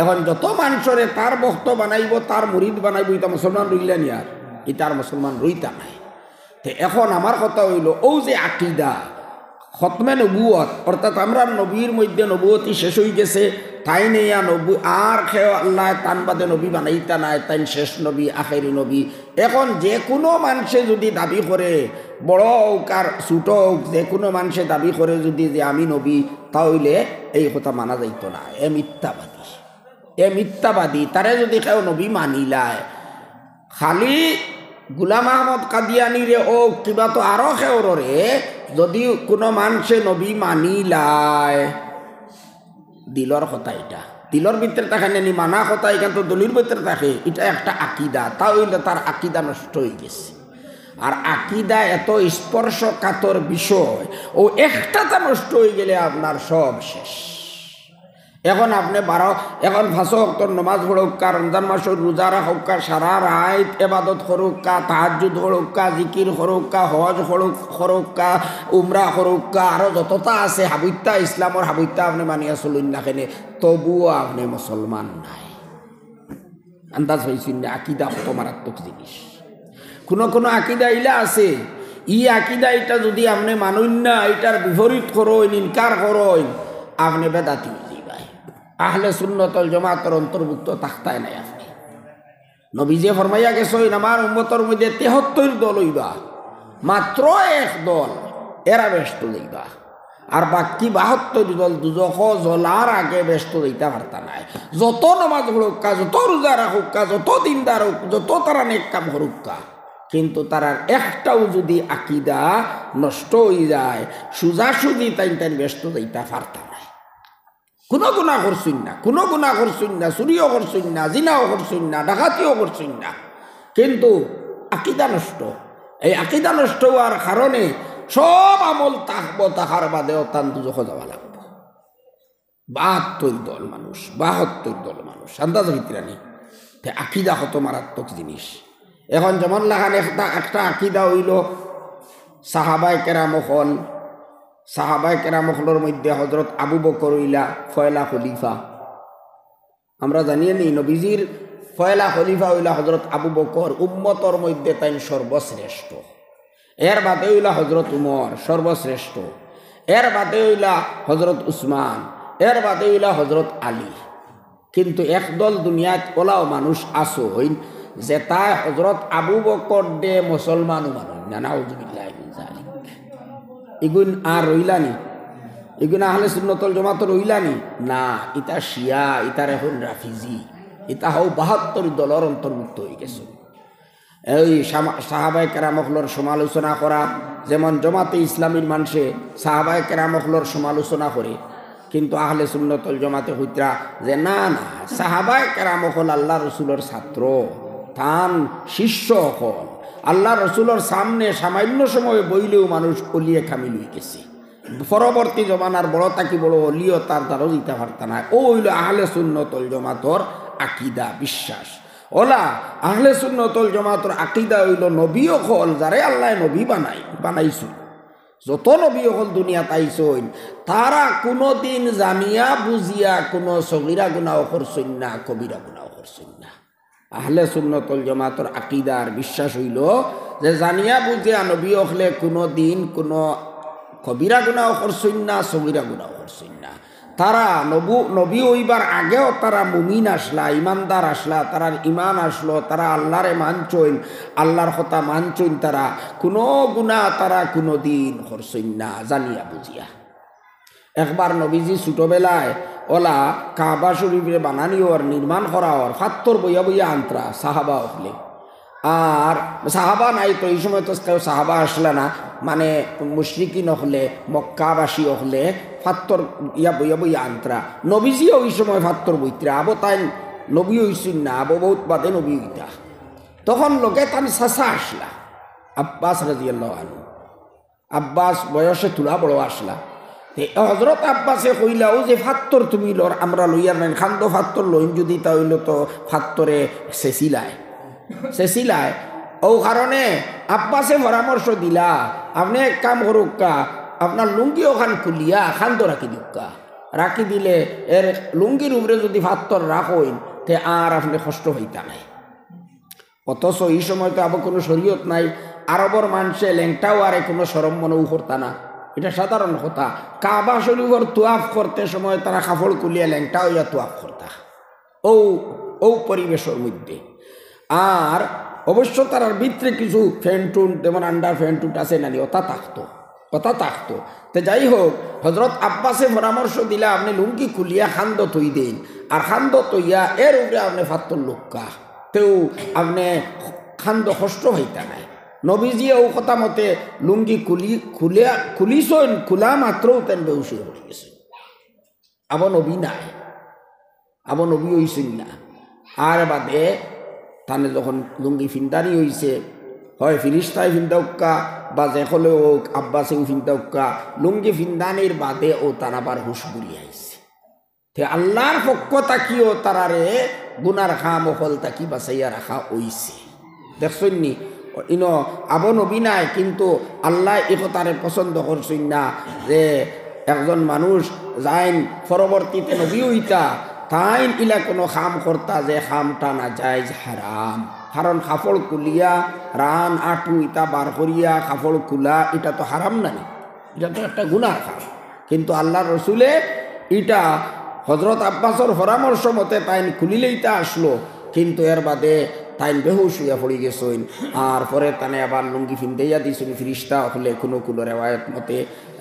এখন যত মানুষরে তার বক্ত বানাইব, তার মুরিদ বানাইব, ইতা মুসলমান রইলেন আর ইতার মুসলমান রইতা নাই। তো এখন আমার কথা হইল ও যে আকিদা খতমে নবুয়ত, অর্থাৎ আমরা নবীর মধ্যে নবুয়তি শেষ হয়ে গেছে, তাই নেয়া নবী আর খেয়ে আল্লাহ তান বাদে নবী বানাইতা নাই, তাই শেষ নবী আখেরি নবী। এখন যে কোনো মানুষে যদি দাবি করে, বড় হোক আর ছোট হোক, যে কোনো মানুষে দাবি করে যদি যে আমি নবী, তাহলে এই কথা মানা যাইত না। এ মিথ্যাবাদী, এ মিথ্যাবাদী। তারে যদি কেউ নবী মানিলায়, খালি গুলাম আহমদ কাদিয়ানি রে ও কিবা তো আরো খেওরে যদি কোনো মানুষে নবী মানিলায়, দিলর কথা, এটা দিলর ভিতরে থাকে নানি মানা কথা, এখান তো দলির ভিতরে থাকে, এটা একটা আকিদা, তাহলে তার আকিদা নষ্ট হয়ে গেছে। আর আকিদা এত স্পর্শকাতর বিষয়, ও একটাতে নষ্ট হয়ে গেলে আপনার সব শেষ। এখন আপনি এখন 5 ওয়াক্তের নামাজ পড়ুকা, রমজান মাসের রোজা রাখুকা, সারা রাত এবাদত করুকা, তাহাজ্জুদ করুকা, জিকির করুকা, হজ করুকা, উমরা করুকা, আরো যতটা আছে হাবিত্যা, ইসলামের হাবিত্যা আপনি মানিয়া চলুন না কেনে, তবুও আপনি মুসলমান নাই। আন্দাজ হয়েছিল না? আকিদা কত মারাত্মক জিনিস। কোনো আকিদা ইলা আছে, ই আকিদা এটা যদি আপনি মানুন না, এটার বিপরীত করইন, ইনকার করইন, আপনি বেদাতি আহলে সুন্নতল জামাতের অন্তর্ভুক্ত থাকতায় নাই আপনি। নবীজি ফরমাইয়া গেছেন আমার উম্মতের মধ্যে 73 দল হইবা, মাত্র এক দল এরা ব্যস্ত যাইবা, আর বাকি 72 দল দুজখ জ্বলার আগে ব্যস্ত যাইতে পারতা নাই। যত নামাজ পড়ুকা, যত রোজা রাখুকা, যত দিনদার হোক, যত তারা নেক কাম করুকা, কিন্তু তারার একটাও যদি আকিদা নষ্ট হয়ে যায়, সোজাসুজি তাই ব্যস্ত যাইতে পারতা নাই। কোনো গুণা করছুন না, কোনো গুণা করছুন না, চুরিও করছুন না, জিনাও করছুন না, ডাকাতিও করছুন না, কিন্তু আকিদা নষ্ট। এই আকিদা নষ্ট হওয়ার কারণে সব আমল থাকবো, তাহার বাদেও তান দুজখ যাওয়া লাগবো। 72 দল মানুষ, 72 দল মানুষ, আন্দাজ ভিতরে নেই। আকিদা কত মারাত্মক জিনিস। এখন যেমন লাগান একটা আকিদা হইল সাহাবায়ে কেরাম হল সাহাবায়ে কেরামর মধ্যে হযরত আবু বকর হইলা পয়লা খলিফা। আমরা জানিয়ে নি নবীজির পয়লা খলিফা হইলা হযরত আবু বকর, উম্মতর মধ্যে তাই সর্বশ্রেষ্ঠ। এর বাদে হইলা হযরত উমর সর্বশ্রেষ্ঠ, এর বাদে হইলা হযরত উসমান, এর বাদে হইলা হযরত আলী। কিন্তু একদল দুনিয়াত ওলাও মানুষ আসইন যে তাই হযরত আবু বকর দে মুসলমানও মানুষ না, নাউযুবিল্লাহি মিন যালিক। ইগুন আর রইলানি, এগুলো আহলে সুন্নতুল জামাত রইলানি না, ইতা শিয়া, ইতার এখন রাফিজি, ইতা হও ৭২ দলের অন্তর্ভুক্ত হয়ে গেছে। এই সাহাবায়ে কেরামর সমালোচনা করা, যেমন জামাতে ইসলামীর মানুষে সাহাবায়ে কেরামর সমালোচনা করে, কিন্তু আহলে সুন্নতুল জামাতে হইতরা যে না না, সাহাবায়ে কেরাম হল আল্লাহ রসুলের ছাত্র, তান শিষ্য হল। আল্লাহ রসুলের সামনে সামান্য সময় বইলেও মানুষ অলিয়ে কামিল হয়ে গেছে। পরবর্তী জমানার বড় তাকি বড় অলিও তার দ্বারা দিতে পারত না। ও হইল আহলে সুন্নতুল জামাতর আকিদা, বিশ্বাস। ওলা আহলে সুন্নতুল জামাতর আকিদা হইল নবীও হল যারে আল্লাহ নবী বানাইছিল। যত নবী হল দুনিয়াত আইসইন তারা কোনোদিন জানিয়া বুঝিয়া কোনো সগীরা গুনাহ করছেন না, কবিরা গুনাহ করছেন না। আহলে সুন্নতুল জামাতর আকিদার বিশ্বাস হইল যে জানিয়া বুঝিয়া নবী হলে কোনোদিন কোনো কবিরা গুনাহ করছেন না, সগীরা গুনাহ করছেন না। তারা নবী হইবার আগেও তারা মুমিন আসলা, ইমানদার আসলা, তারার ইমান আসলো, তারা আল্লাহরে মানছইন, আল্লাহর কথা মানছইন, তারা কোনো গুনাহ তারা কোনো দিন করছেন না জানিয়া বুঝিয়া। একবার নবীজি ছোটবেলায় ওলা কাবা শরীফে বানানি ওর নির্মাণ করা ওর ফাত্তর বইয়া বইয়া আন্তরা সাহাবা হলে, আর সাহাবা নাই তো এই সময় তো কেউ সাহাবা আসলে না, মানে মুশরিকিন হলে মক্কাবাসী হলে ফাত্তর ইয়া বইয়া বইয়া আন্তরা। নবীজিও ওই সময় ফাত্তর বইতরা, আবো তাই নবী হইছেন না, আবো বহুত বাদে নবী হইতা। তখন লোকে তান চাচা আসলা আব্বাস রাদিয়াল্লাহু আনহু, আব্বাস বয়সে তুলা বড় আসলা। হজরত আব্বাসে কইলাও যে ফাত্তর তুমি লর আমরা লইয়ার নেন, খান্দ ফাত্তর লইন যদি তা হইল তো ফাত্তরে সেসিলায় ও কারণে আব্বাসে পরামর্শ দিলা আপনি এক কাম করুকা, আপনার লুঙ্গি ওখান খুলিয়া খান্দ রাখি দিউকা, রাখি দিলে এর লুঙ্গির উপরে যদি ফাত্তর রাখইন তে আর আপনি কষ্ট হইতা নাই। অথচ এই সময় তো আবার কোনো শরীয়ত নাই, আরবর মানুষে ল্যাংটাও আর কোনো সরম মনেও করতা না, এটা সাধারণ কথা। কাবা শরীফের তোয়াফ করতে সময় তারা কাপড় কুলিয়া ল্যাংটা হইয়া তোয়াফ করতা ও পরিবেশের মধ্যে। আর অবশ্য তার ভিতরে কিছু ফ্যান্টুন যেমন আন্ডার ফ্যান্টুন আছে নানি ওটা থাকতো। তো যাই হোক, হজরত আব্বাসে পরামর্শ দিলে আপনি লুঙ্গি খুলিয়া খান্দ থই দেন, আর খান্দ তৈয়া এর উপরে আপনি ফাত্তর লোক্কা, তেও আপনি খান্দ কষ্ট হইতা নাই। নবীজি ও কথা মতে লুঙ্গি খুলিছেন, খোলা মাত্রও তেন বেউসি হয়ে গেছে। আবো নবী নাই, আবো নবী হইছেন না। আর বাদে তানে যখন লুঙ্গি ফিন্দানি হইছে, হয় ফিরিস্তায় ফিন্দাউকা বা যে হলে ও আব্বাসেও ফিন্দাউকা, লুঙ্গি ফিন্দানির বাদে ও তার আবার হুশ বুড়ি আইছে। তে আল্লাহর পক্ষ তাকিও তারারে গুনার খাম অকল তাকি বাঁচাইয়া রাখা হইছে। দেখছেন নি ইনো আবো নবী নাই, কিন্তু আল্লাহ একতারে পছন্দ করছেন না যে একজন মানুষ যাইন পরবর্তীতে নবী হইতা তাইন ইলা কোনো খাম করতা যে খামটা না যায় হারাম। কারণ কাপড় কুলিয়া রান আটু ইটা বার করিয়া কাপড় কুলা এটা তো হারাম নাই, এটা তো একটা গুনাহ খাম। কিন্তু আল্লাহ রসুলে ইটা হজরত আব্বাসর পরামর্শ মতে তাইন খুলিলেই তা আসলো, কিন্তু এর বাদে তাইন বেহুশ হইয়া পড়ি গেছেন। আর পরে তানে আবার লুঙ্গি ফিন্দাইয়া দিয়েছেন ফিরিস্তা হলে কোনো রেওয়ায়ত মতে,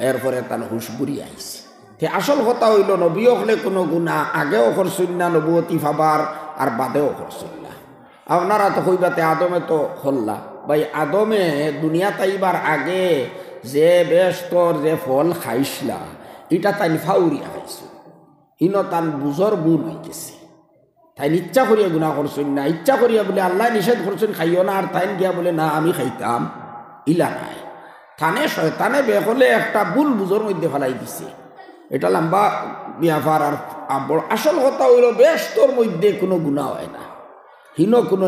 এরপরে তান হুশ বুড়ি আইছে। তে আসল কথা হইল নবী হলে কোনো গুণা আগেও করছেন না নবুয়তি ভাবার, আর বাদেও করছেন না। আপনারা তো কইবাতে আদমে তো হল্লা ভাই, আদমে দুনিয়া তাইবার আগে যে বেস্তর যে ফল খাইসলা এটা তাই ফাউরিয়া খাইছে, ইনো তান বুঝর বুল হয়ে গেছে। তাই ইচ্ছা করিয়া গুণা করছেন না, ইচ্ছা করিয়া বলে আল্লাহ নিষেধ করছেন খাইও না, আর তাই গিয়া বলে না আমি খাইতাম, ইলা নাই। থানে শয়তানে বেহলে একটা ভুল বুঝর মধ্যে ফেলাই দিছে। এটা লম্বা ব্যাপার। আর বড় আসল কথা হইল বেস্তর মধ্যে কোনো গুণা হয় না, হীন কোনো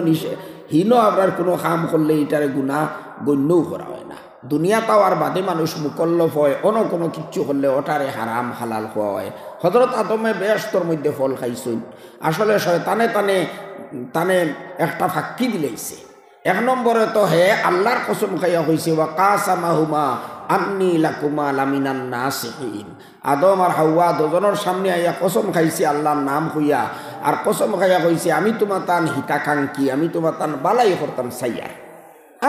হীন আপনার কোনো কাম করলে এটারে গুণা গণ্যও করা হয় না। দুনিয়া তাওয়ার বাদে মানুষ মুকল্লফ হয়, অন্য কোনো কিচ্ছু করলে ওটারে হারাম হালাল হওয়া হয়। হযরত আদমে বেহেশতের মধ্যে ফল খাইছেন, আসলে শয়তানে তানে একটা ফাঁকি দিলেইছে। এক নম্বরে তো হে আল্লাহর কসম খাইয়া হয়েছে, ওয়া কাসামাহুমা আন্নী লাকুমা লামিনান নাসিহিন। আদম আর হাওয়া দুজনের সামনে আইয়া কসম খাইছে আল্লাহর নাম হইয়া, আর কসম খাইয়া কইছে আমি তোমার তান হিতাকাঙ্ক্ষী, আমি তোমার তান বালাই করতাম সাইয়ার।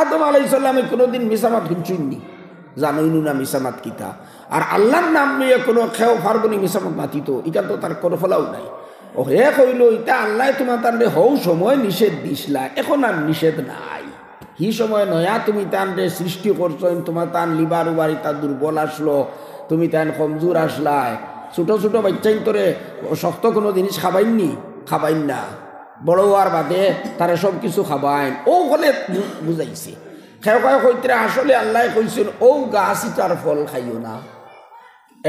আদম আলাইহিস সালামে কোনোদিন মিসামাত শুনছুননি, জানোইনু না মিসামাত কিতা। আর আল্লাহর নাম নিয়ে কোনো খেও ফারবনি মিসামাত মাতিত, এটা তো তার কোনো ফলাও নাই। ও হে কইল ইটা আল্লাহ তোমার তানরে হৌ সময় নিষেধ দিসলা, এখন আর নিষেধ নাই। হি সময় নয়া তুমি তানরে সৃষ্টি করছো, তোমার তান লিবার উবারি তার দুর্বল আসলো, তুমি তান কমজোর আসলায়। ছোটো ছোটো বাচ্চাইন তোরে শক্ত কোনো জিনিস খাবাইন না, বড় হওয়ার বাদে তারা সব কিছু খাবাইন। ও হলে বুঝাইছে খেয়ে কইতে আসলে আল্লাহ কইছেন ও গাছ ইটার ফল খাইও না।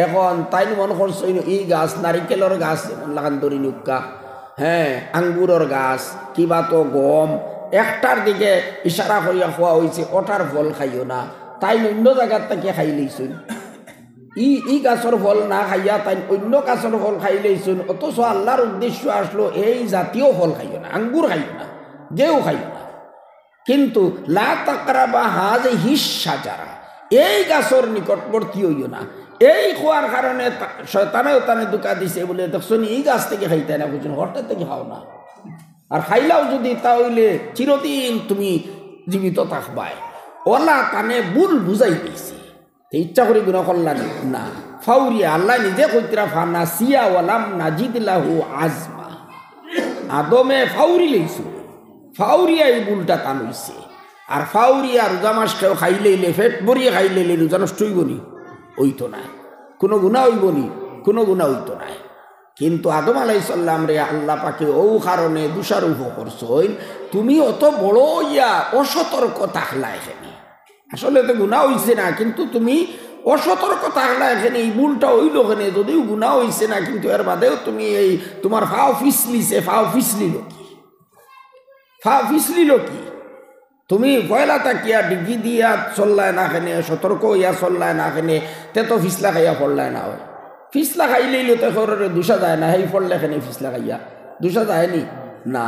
এখন তাই মনে করছো এই গাছ নারিকেলের গাছ লাগান ধরি নিকা, হ্যাঁ আঙ্গুরের গাছ কিবা তো গম, একটার দিকে ইশারা করিয়া খোয়া হয়েছে ওটার ফল খাইও না। তাই অন্য জায়গার থেকে খাই লইছুন, ই গাছের ফল না খাইয়া তাই অন্য গাছের ফল খাই লইছুন। অথচ আল্লাহর উদ্দেশ্য আসলো এই জাতীয় ফল খাইও না, আঙ্গুর খাইও না, গেও খাইও না। কিন্তু লা তাকরাবা হাযিহি শাজারা, এই গাছের নিকটবর্তী হইও না। এই খোয়ার কারণে শয়তানেও তানে দুকা দিছে বলে দেখছো এই গাছ থেকে খাইতে না, বুঝুন হঠাৎ থেকে খাও না। আর খাইলাও যদি তাহলে চিরদিন তুমি জীবিত থাকবাই। ওলা কানে ভুল বুঝাই দিয়েছে, ইচ্ছা করে গুনাহ করলা না। ফাউরিয়া আল্লাহ নিজে কইতরা ফানা সিয়া ওয়ালাম নাজিদলাহু আজমা। আদমে ফাউরি লইছো, ফাউরিয়া এই ভুলটা টান হইছে। আর ফাউরিয়া রোজা মাস কেউ খাইলেইলে পেট ভরিয়ে খাইলেইলে রোজা নষ্ট হইব নি? হইতো না। কোনো গুণা হইব নি? কোনো গুণা হইতো না। কিন্তু আদম আলাইহিস সালাম রে আল্লাহ পাকে ও কারণে দোষারোপ করছেন, তুমি অত বড় ইয়া অসতর্ক থাকলা এখানে। আসলে তো গুণা হইছে না, কিন্তু তুমি অসতর্ক থাকলা এখানে, এই ভুলটা হইল এখানে। যদিও গুণা হইছে না, কিন্তু এর বাদেও তুমি এই তোমার ফাও ফিসলিছে, ফাও ফিসলিল কি? ফাও ফিসলিল কি? তুমি পয়লা তাকিয়া ডিগি দিয়া চললায় না খেনে, সতর্ক হইয়া চললায় না খেনে, তে তো ফিসলা খাইয়া পড়লায় না হয়। ফিসলা খাইলেই তো ঘরের দুষা যায় না, সেই পড়লে খেনে ফিসলা খাইয়া দুষা যায়নি না।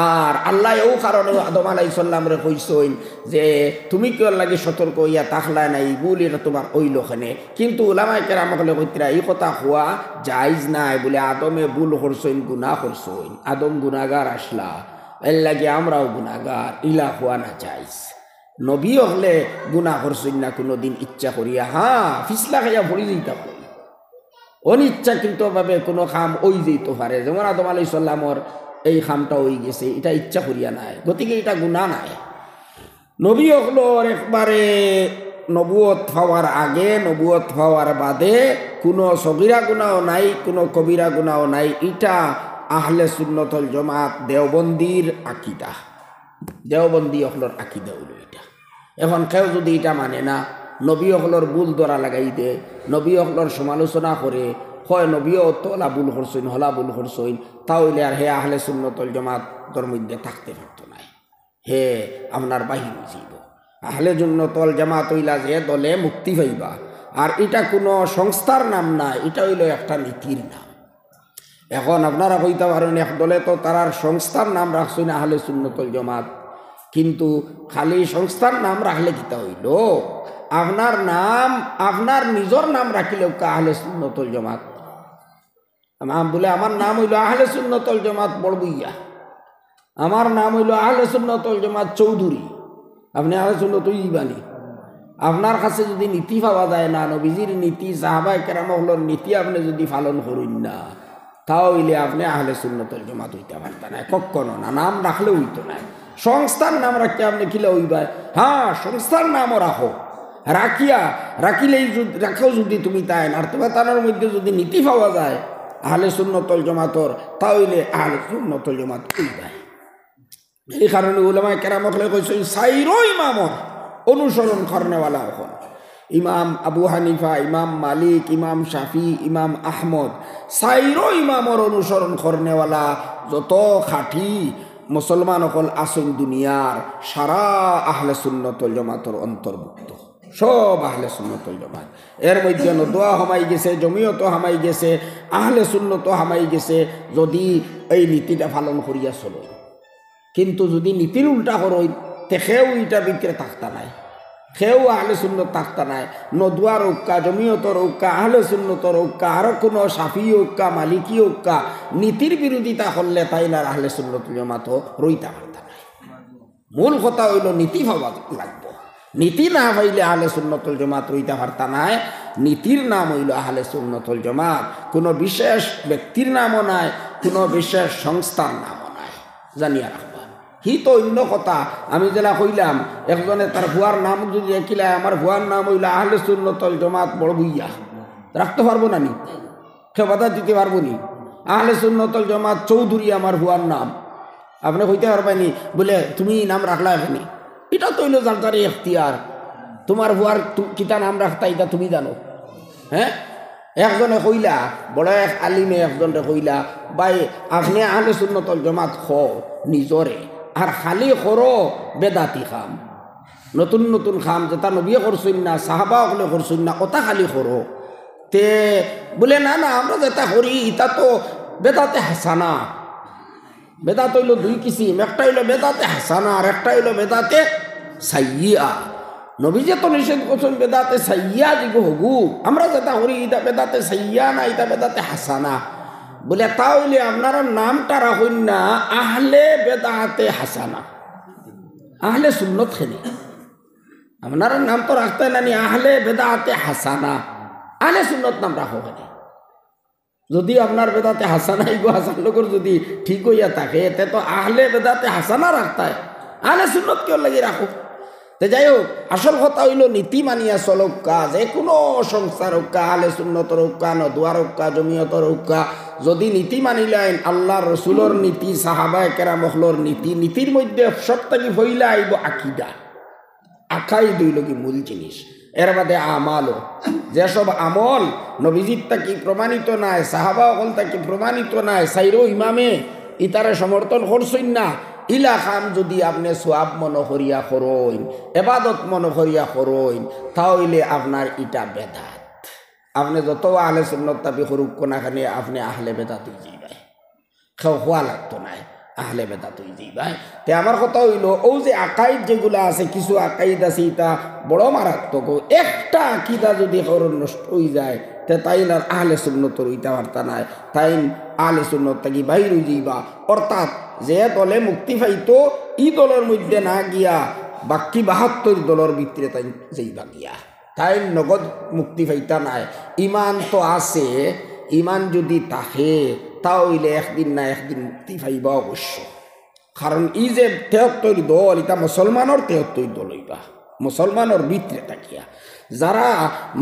আর আল্লাহ ও কারণে আদম আলাইহিস সালাম রে কইছেন যে তুমি কি লাগে সতর্ক হইয়া তাকলায় না, এই ভুল এটা তোমার ওইল খেনে। কিন্তু উলামায়ে কেরাম আমাকে কইতরা এই কথা হওয়া জায়েজ নাই বলে আদমে ভুল করছেন, গুনাহ করছেন, আদম গুনাহগার আসলা, এর লাগে আমরাও গুনাহগার, ইলা হওয়া না চাইস। নবী হলে গুনাহ করছেন না কোনোদিন ইচ্ছা করিয়া, হ্যাঁ ফিসলা খাইয়া পড়ি যেতে পারে, অনিচ্ছাকৃতভাবে কোনো খাম ওই যেতে পারে। যেমন আদম আলাইহিস সালামর এই খামটা হয়ে গেছে, এটা ইচ্ছা করিয়া নাই, গতিকে এটা গুনাহ নাই। নবী হলোর একবারে নবুয়ত পাওয়ার আগে নবুয়ত পাওয়ার বাদে কোনো সগীরা গুনাহ নাই, কোনো কবিরা গুনাহ নাই। এটা আহলে সুন্নাত ওয়াল জামাত দেওবন্দির আকীদা, দেওবন্দি হলোর আকীদা হলো এটা। এখন কেউ যদি এটা মানে না, নবী হলোর ভুল ধরা লাগাই দে, নবী হলোর সমালোচনা করে, হয় নবীও তোলা ভুল করছেন, হলা ভুল করছেন, তাহলে আর হে আহলে সুন্নাত ওয়াল জামাতের মধ্যে থাকতে পারতো না, হে আপনার বাহির যাইব। আহলে সুন্নাত ওয়াল জামাত হইলা যে দলে মুক্তি পাইবা। আর এটা কোনো সংস্থার নাম না, এটা হইল একটা নীতির নাম। এখন আপনারা কইতে পারেন এক দলে তো তারার সংস্থার নাম রাখছেন আহলে সুন্নাত ওয়াল জামাত, কিন্তু খালি সংস্থার নাম রাখলে কিতা হইল? আপনার নাম, আপনার নিজের নাম রাখিলেও আহলে সুন্নাত ওয়াল জামাত। বলে আমার নাম হইল আহলে সুন্নাত ওয়াল জামাত বড়বুইয়া, আমার নাম হইল আহলে সুন্নাত ওয়াল জামাত চৌধুরী, আপনি আহলে সুন্নাত হইবানি। আপনার কাছে যদি নীতি পাওয়া যায় না, নবীজির নীতি, সাহাবায়ে কেরামর নীতি আপনি যদি পালন করুন না, তাহলে আপনি আহলে সুন্নাত ওয়াল জামাত হইতে পারতেন না, কখনো না। নাম রাখলে হইতো না। সংস্থার নাম রাখতে আপনি কিলে হইবা, হ্যাঁ সংস্থার নামও রাখো, রাখিলেই রাখো যদি তুমি তাই, আর তোমার তার মধ্যে যদি নীতি পাওয়া যায় আহলে সুন্নাত ওয়াল জামাতর, তাহলে আহলে সুন্নাত ওয়াল জামাত হইবা। এই কারণে উলামায়ে কেরাম কইছেন চাইরো ইমামর অনুসরণ করনেওয়ালা হন। ইমাম আবু হানিফা, ইমাম মালিক, ইমাম শাফি, ইমাম আহমদ, চাইরো ইমামর অনুসরণ করনেওয়ালা যত খাঁটি মুসলমান অকল আসুন দুনিয়ার সারা আহলে সুন্নতুল জামাতর অন্তর্ভুক্ত, সব আহলে সুন্নতুল জামাত। এর মধ্যে দোয়া হামাই গেছে, জমিয়ত হামাই গেছে, আহলে সুন্নত হামাই গেছে, যদি এই নীতিটা পালন করিয়া চলো। কিন্তু যদি নীতির উল্টা করই তে সেও ইটা ভিতরে থাকতা নাই, সেও আহলে সুন্নত থাকতা নাই। নদুয়ার ঐক্যা, জমিয়তর ঐক্যা, আহলে সুন্নতর ঐক্যা, আরো কোনো সাফি ঐক্যা, মালিকি ঐক্যা নীতির বিরোধিতা করলে তাই না আহলে সুন্নতুল জামাত রইতা পারতা নাই। মূল কথা হইল নীতি পাওয়া লাগবো। নীতি না হইলে আহলে সুন্নতুল জামাত রইতে পারতা নাই। নীতির নাম হইল আহলে সুন্নতুল জামাত, কোনো বিশেষ ব্যক্তির নামও নাই, কোনো বিশেষ সংস্থার নামও নাই, জানিয়া রাখবা। হি তো অন্য কথা। আমি যেটা কইলাম, একজনে তার ভুয়ার নাম যদি দেখিলে, আমার ভুয়ার নাম হইল আহলে সুন্নতুল জামাত বড় বুইয়া, রাখতে পারবো না নি? কেউ বাধা দিতে পারবো নি? আহলে সুন্নতুল জামাত চৌধুরী আমার ভুয়ার নাম, আপনি কইতে পারবেনি বলে তুমি নাম রাখলা এখানে? এটা তো হইল যার যার এখতিয়ার। তোমার ভুয়ার কিতা নাম রাখতা এটা তুমি জানো? হ্যাঁ, একজনে কইলা, বড় এক আলিমে একজনে কইলা, ভাই আপনি আহলে সুন্নতুল জামাত খ নিজরে, আর খালি করো বেদাতি খাম, নতুন নতুন খাম যেটা নবী করছুন না, সাহাবা হলে করছুন না, ওটা খালি করো। তে বলে না না, আমরা যেটা করি এটা তো বেদাতে হাসানা। বেদাত হইল দুই কিসিম, একটা হইল বেদাতে হাসানা আর একটা হইল বেদাতে সাইয়্যা। নবী যে তো নিষেধ করছেন বেদাতে সাইয়্যা দিগো হগু, আমরা যেটা করি এটা বেদাতে সাইয়্যা না, এটা বেদাতে হাসানা। বলে তাহলে আপনারা নামটা রাখুন না আহলে বেদাতে হাসানা, আহলে সুন্নত খেলি। আপনারা নাম তো রাখতে না নি আহলে বেদাতে হাসানা, আহলে সুন্নত নাম রাখো খালি। যদি আপনার বেদাতে হাসানা ইগো হাসান লোকের যদি ঠিক হইয়া থাকে, এতে তো আহলে বেদাতে হাসানা রাখতায়, আহলে সুন্নত কেউ লাগি রাখো। তো যাই হোক, আসল কথা হইল নীতি মানিয়া চলক কাজ, যে কোনো সংস্থার ঐক্যা, আহলে সুন্নতর ঐক্যা, নদুয়ার ঐক্যা, জমিয়তর ঐক্যা, যদি নীতি মানিলেন আল্লাহ রসুলোর নীতি, সাহাবায়ে কেরামহলোর নীতি, নীতির মধ্যে সব থেকে হইলে আইব আকিদা। আকাইদ হইল কি মূল জিনিস। এর বাদে আমালও, যেসব আমল নবীজির তাকি প্রমাণিত নাই, সাহাবা অকল তাকি প্রমাণিত নাই, সাইরো ইমামে ইতারে সমর্থন করছেন না, ইলা খাম যদি আপনি সোয়াব মনে করিয়া করইন, এবাদত মনে করিয়া করইন, তাহলে আপনার ইটা বেদাত। আপনি যত আহলে সুন্নত দাবি করুক না খানে, আপনি আহলে বেদাত হয়ে যাইবাই, কেউ হওয়া লাগতো নাই, আহলে বেদাত হয়ে যাইবাই। তে আমার কথা হইল, ও যে আকাইদ যেগুলো আছে, কিছু আকাইদ আছে এটা বড় মারাত্মক। একটা আকিদা যদি কারোর নষ্ট হয়ে যায়, তে তাই না আহলে সুন্নতর হইতে পারতা নাই, তাই আহলে সুন্নত থাকি বাইর হয়ে যাইবা। অর্থাৎ যে দলে মুক্তি পাইতো, ই দলের মধ্যে না গিয়া বাকি 72 দলের ভিতরে তাই যাইবা গিয়া, তাই নগদ মুক্তি পাইতা নাই। ইমান তো আছে, ইমান যদি থাকে তাহলে একদিন না একদিন মুক্তি পাইবা অবশ্য। কারণ ই যে 73 দল, এটা মুসলমানের 73 দল হইবা, মুসলমানের ভিতরে তাকিয়া। যারা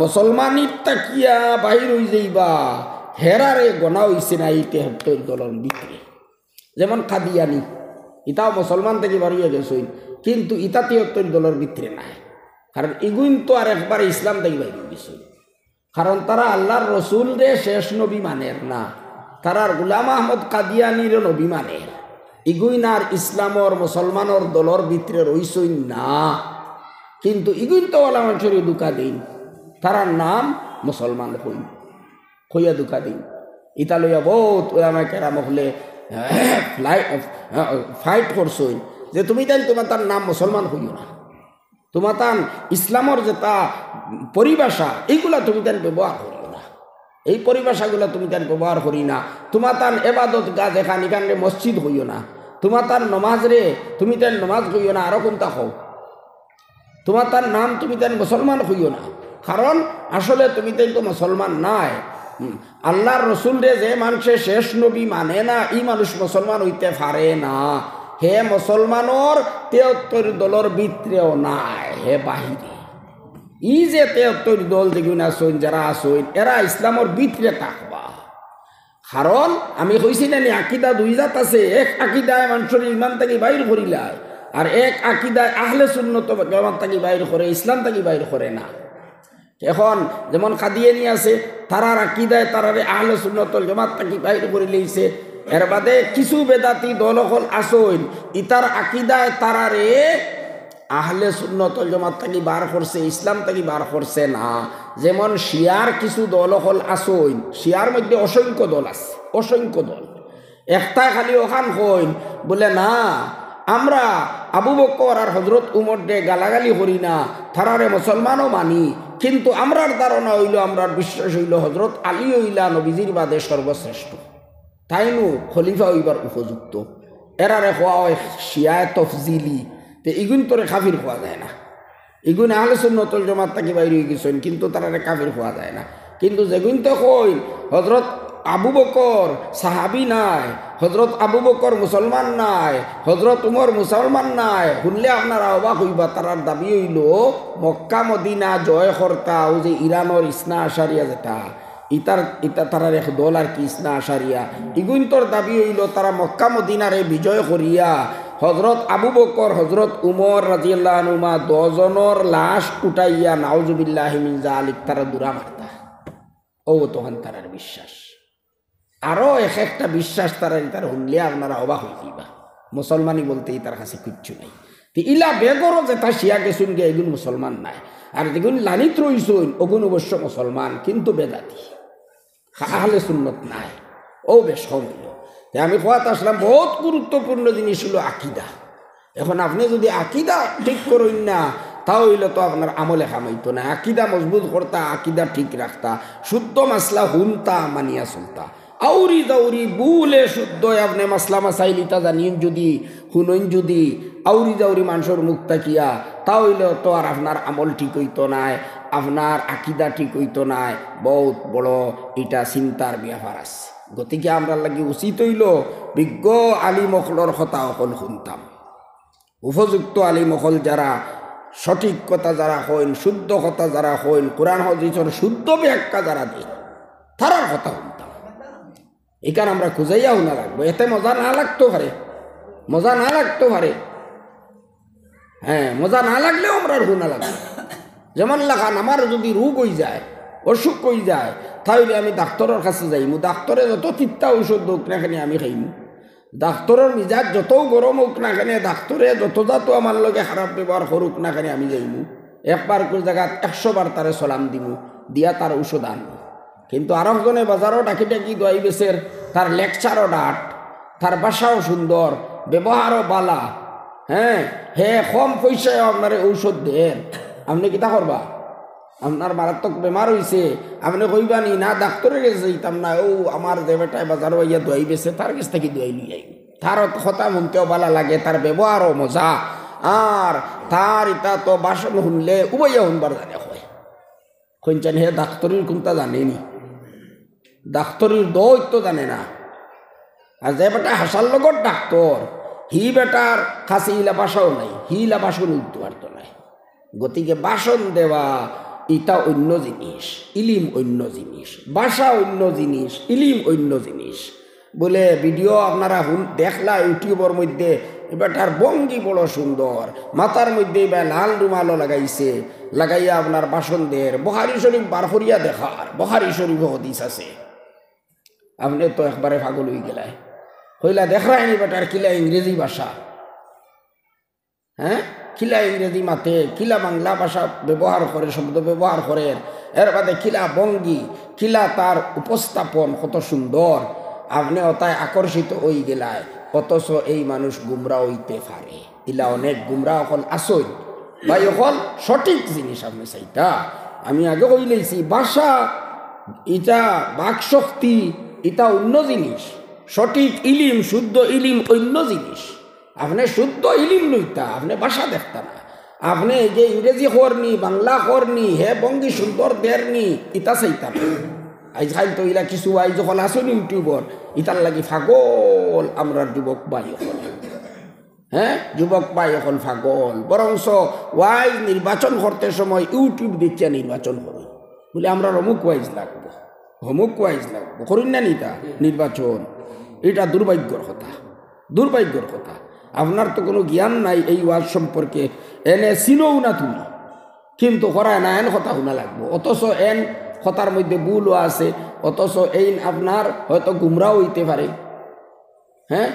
মুসলমানির তাকিয়া বাহির হয়ে যাইবা, হেরারে গনা হইছে না এই 73 দলের ভিতরে। যেমন কাদিয়ানি, ইটাও মুসলমান থেকে বাড়িয়ে গেছে, কিন্তু ইটা 73 দলের ভিতরে নাই। কারণ ইগুইন তো আর একবার ইসলাম থেকে বাইরে গেছে। কারণ তারা আল্লাহর রসুল রে শেষ নবী মানের না, তারা গুলাম আহমদ কাদিয়ানির নবী মানের। ইগুইন আর ইসলামর মুসলমানের দলর ভিতরে রইসই না, কিন্তু ইগুইন তো ওলা মানুষের দুকা দিন, তারার নাম মুসলমান হইয়া দুকা দিন। ইটা লইয়া বহুত ওলামা কেরাম হলে ফাইট করছই যে তুমি তাই তোমার তার নাম মুসলমান হইও না, তোমার তান ইসলামর যেটা পরিভাষা এইগুলা তুমি তান ব্যবহার করিও না, এই পরিভাষাগুলো তুমি তান ব্যবহার করি না। তোমার তান এবাদত গাছ এখান এখানে মসজিদ হইও না, তোমার তার নমাজ রে তুমি তান নমাজ হইও না, আরো কোনটা হও, তোমার তার নাম তুমি তান মুসলমান হইও না। কারণ আসলে তুমি তাই তো মুসলমান নাই। আল্লাহর রসুল রে যে মানুষের শেষ নবী মানে না, এই মানুষ মুসলমান হইতে পারে না। হে মুসলমানের 73 দলের ভিতরেও নাই, হে বাহিরে। ই যে 73 দল যেগুলো আসইন, যারা আসইন, এরা ইসলামের ভিতরে থাকবা। কারণ আমি কইছি না নি, আকিদা দুই জাত আছে। এক আকিদায় মানুষের ইমান থেকে বাইর করিলায়, আর এক আকিদায় আহলে সুন্নত জামাত থেকে বাইর করে, ইসলাম থেকে বাইর করে না। এখন যেমন কাদিয়ানি আছে, তারার আকিদায় তারারে আহলে সুন্নতুল জামাত থেকে বাইর করে লইছে, এর বাদে কিছু বেদাতি দল হল আসইন ইতার আকিদায় তারারে আহলে সুন্নত ওয়াল জামাত থেকে বার করছে, ইসলাম থেকে বার করছে না। যেমন শিয়ার কিছু দল হল আসইন, শিয়ার মধ্যে অসংখ্য দল আছে, অসংখ্য দল। একটা খালি ওখান হইন বলে না আমরা আবু বকর আর হজরত উমর দে গালাগালি করি না, তারারে মুসলমানও মানি, কিন্তু আমরার ধারণা হইল, আমরার বিশ্বাস হইল হজরত আলী হইলা নবীজির বাদে সর্বশ্রেষ্ঠ, তাইনু খলিফা হইবার উপযুক্ত। এরারে খোয়া হয় শিয়ায় তফজিলি। তে ইগুন তোরে কাফির খোয়া যায় না, ইগুন আহলে সুন্নাত ওয়াল জামাত থেকে বাইরে হয়ে গেছেন, কিন্তু তারারে কাফির খোয়া যায় না। কিন্তু যেগুন তো কইন হজরত আবু বকর সাহাবি নাই, হজরত আবু বকর মুসলমান নাই, হজরত উমর মুসলমান নাই, শুনলে আপনারা অবাক হইবা। তারার দাবি হইল মক্কা মদিনা জয় কর্তা ও যে ইরানোর ইসনা আশারিয়া যেটা ইতার তারার এক দল আর কি ইসনা আশারিয়া, ইগুন তোর দাবি হইল তারা মক্কা মদিনারে বিজয় করিয়া হজরত আবু বকর হজরত উমর রাদিয়াল্লাহু আনহুমা 10 জনের লাশ উঠাইয়া নাউজুবিল্লাহি মিন যালিক তারা দূরা মারতা। ও তখন তারার বিশ্বাস। আরও একটা বিশ্বাস তার শুনলে আপনারা অবাক হয়ে যাইবা। মুসলমানই বলতে তার কাছে কিচ্ছু নাই। ইলা বেগরও যে তা শিয়া গেছুন গে এগুন মুসলমান নাই, আর যেগুন লানিত রইছুন ওগুন অবশ্য মুসলমান, কিন্তু বেদাতি আহলে সুন্নত নাই। ও বেশ হইল। আমি কোয়াত আসলাম বহুত গুরুত্বপূর্ণ জিনিস হলো আকিদা। এখন আপনি যদি আকিদা ঠিক করেন না তাহলে তো আপনার আমলে খামাইতো না। আকিদা মজবুত করতা, আকিদা ঠিক রাখতা, শুদ্ধ মাসলা হুনতা মানিয়া চলতা। আউরি দাউরি বুলে শুদ্ধ আপনি মাসলা মাসাইলিতা জানিন যদি শুনইন যদি আউরি দাউরি মানুষের মুখ তাকিয়া, তাহলে তো আর আপনার আমল ঠিক হইতো নাই, আপনার আকিদা ঠিক হইতো নাই। বহুত বড় এটা চিন্তার ব্যাপার আছে। গতিকে আমরা লাগি উচিত হইল বিজ্ঞ আলিমকলর কথা অকল শুনতাম। উপযুক্ত আলিমকল যারা সঠিক কথা যারা হইন, শুদ্ধ কথা যারা হইন, কোরআন হাদিসের শুদ্ধ ব্যাখ্যা যারা দেন, তারার কথা শুনতাম। এখানে আমরা খুঁজাইয়া শুনা লাগবো। এতে মজা না লাগতো পারে, মজা না লাগতো পারে, হ্যাঁ মজা না লাগলেও আমরা শুনা লাগবে। যেমন লাগান আমার যদি রোগ হয়ে যায়, অসুখ হয়ে যায়, তাহলে আমি ডাক্তারের কাছে যাইমু। ডাক্তরে যত তিত্তা ঔষধ হোক না কেন আমি খাইমু। ডাক্তরের মিজাজ যত গরম হোক না কেন, ডাক্তরে যত যাতো আমার লগে খারাপ ব্যবহার করুক না কেন আমি যাইমু। একবার কোন জায়গায় 100 বার তারে সালাম দিমু, দিয়া তার ঔষধ আনবো। কিন্তু আর একজনে বাজারও ডাকি ডাকি দোয়াই বেছের, তার লেকচারও ডাট, তার বাসাও সুন্দর, ব্যবহারও বালা, হ্যাঁ হে কম পয়সায় আপনার ঔষধ দেন। আপনি কিতা করবা? আপনার মারাত্মক বেমার হয়েছে, আপনি কইবানি না ডাক্তারের কাছে যাইতাম না, ও আমার যে বেটায় বাজারও ইয়া দোয়াই বেছে তার কাছ থেকে দোয়াই লই যাই। তার কথা শুনতেও ভালো লাগে, তার ব্যবহারও মজা, আর তার ইটা তো বাসন শুনলে উবাইয়া শুনবার জানে হয়। কইছেন হে ডাক্তারির কোনটা জানেনি, ডাক্তারির দৌত্য জানে না। আর যে বেটা হাসার লগত ডাক্তার, হি বেটার কাছে ইলা বাসাও নাই, হি ইলা বাসন উঠতে পারতো নাই। গতিকে বাসন দেওয়া ইটা অন্য জিনিস, ইলিম অন্য জিনিস, বাসা অন্য জিনিস, ইলিম অন্য জিনিস। বলে ভিডিও আপনারা দেখলা ইউটিউবের মধ্যে, এবারটার ভঙ্গি বড় সুন্দর, মাথার মধ্যে এবার লাল রুমালও লাগাইছে, লাগাইয়া আপনার বাসন দের। বুখারী শরীফ বার করিয়া দেখার, বুখারী শরীফ হাদিস আছে। আপনি তো একবারে পাগল হয়ে গেলাই, হইলা দেখায়নি বেটার কিলা ইংরেজি ভাষা, হ্যাঁ কিলা ইংরেজি মাতে, কিলা বাংলা ভাষা ব্যবহার করে, শব্দ ব্যবহার করেন, এর বাদে কিলা ভঙ্গি, কিলা তার উপস্থাপন কত সুন্দর। আপনি ওটাই আকর্ষিত হয়ে গেলায়, অথচ এই মানুষ গুমরা হইতে পারে। ইলা অনেক গুমরা অকল আসই ভাই, অকল সঠিক জিনিস আপনি সেইটা আমি আগে কইলেছি। ভাষা এটা বাকশক্তি, এটা অন্য জিনিস। সঠিক ইলিম, শুদ্ধ ইলিম অন্য জিনিস। আপনি শুদ্ধ ইলিম লইতা, আপনি ভাষা দেখতা না। আপনি যে ইংরেজি করনি, বাংলা করনি, হে বঙ্গি সুন্দর দেরনি, ইটা চাইতা না। আজকাল তো ইলা কিছু আই যখন আসুন ইউটিউবর, ইটার লাগি ফাগল আমরা যুবক ভাই হল, হ্যাঁ যুবক ভাই হল ফাগল। বরংস ওয়াইজ নির্বাচন করতে সময় ইউটিউব দেখিয়া নির্বাচন করি, বলে আমরা অমুক ওয়াইজ লাগবো, অমুক ওয়াইজ লাগবো, করিন না নিতা নির্বাচন। এটা দুর্ভাগ্যর কথা, দুর্ভাগ্যর কথা। আপনার তো কোনো জ্ঞান নাই এই ওয়াজ সম্পর্কে, এনে চিনও না তুমি, কিন্তু করায় না এন কথা শোনা লাগবো। অথচ এন কথার মধ্যে ভুলও আছে, অথচ এই আপনার হয়তো গুমরাও হইতে পারে। হ্যাঁ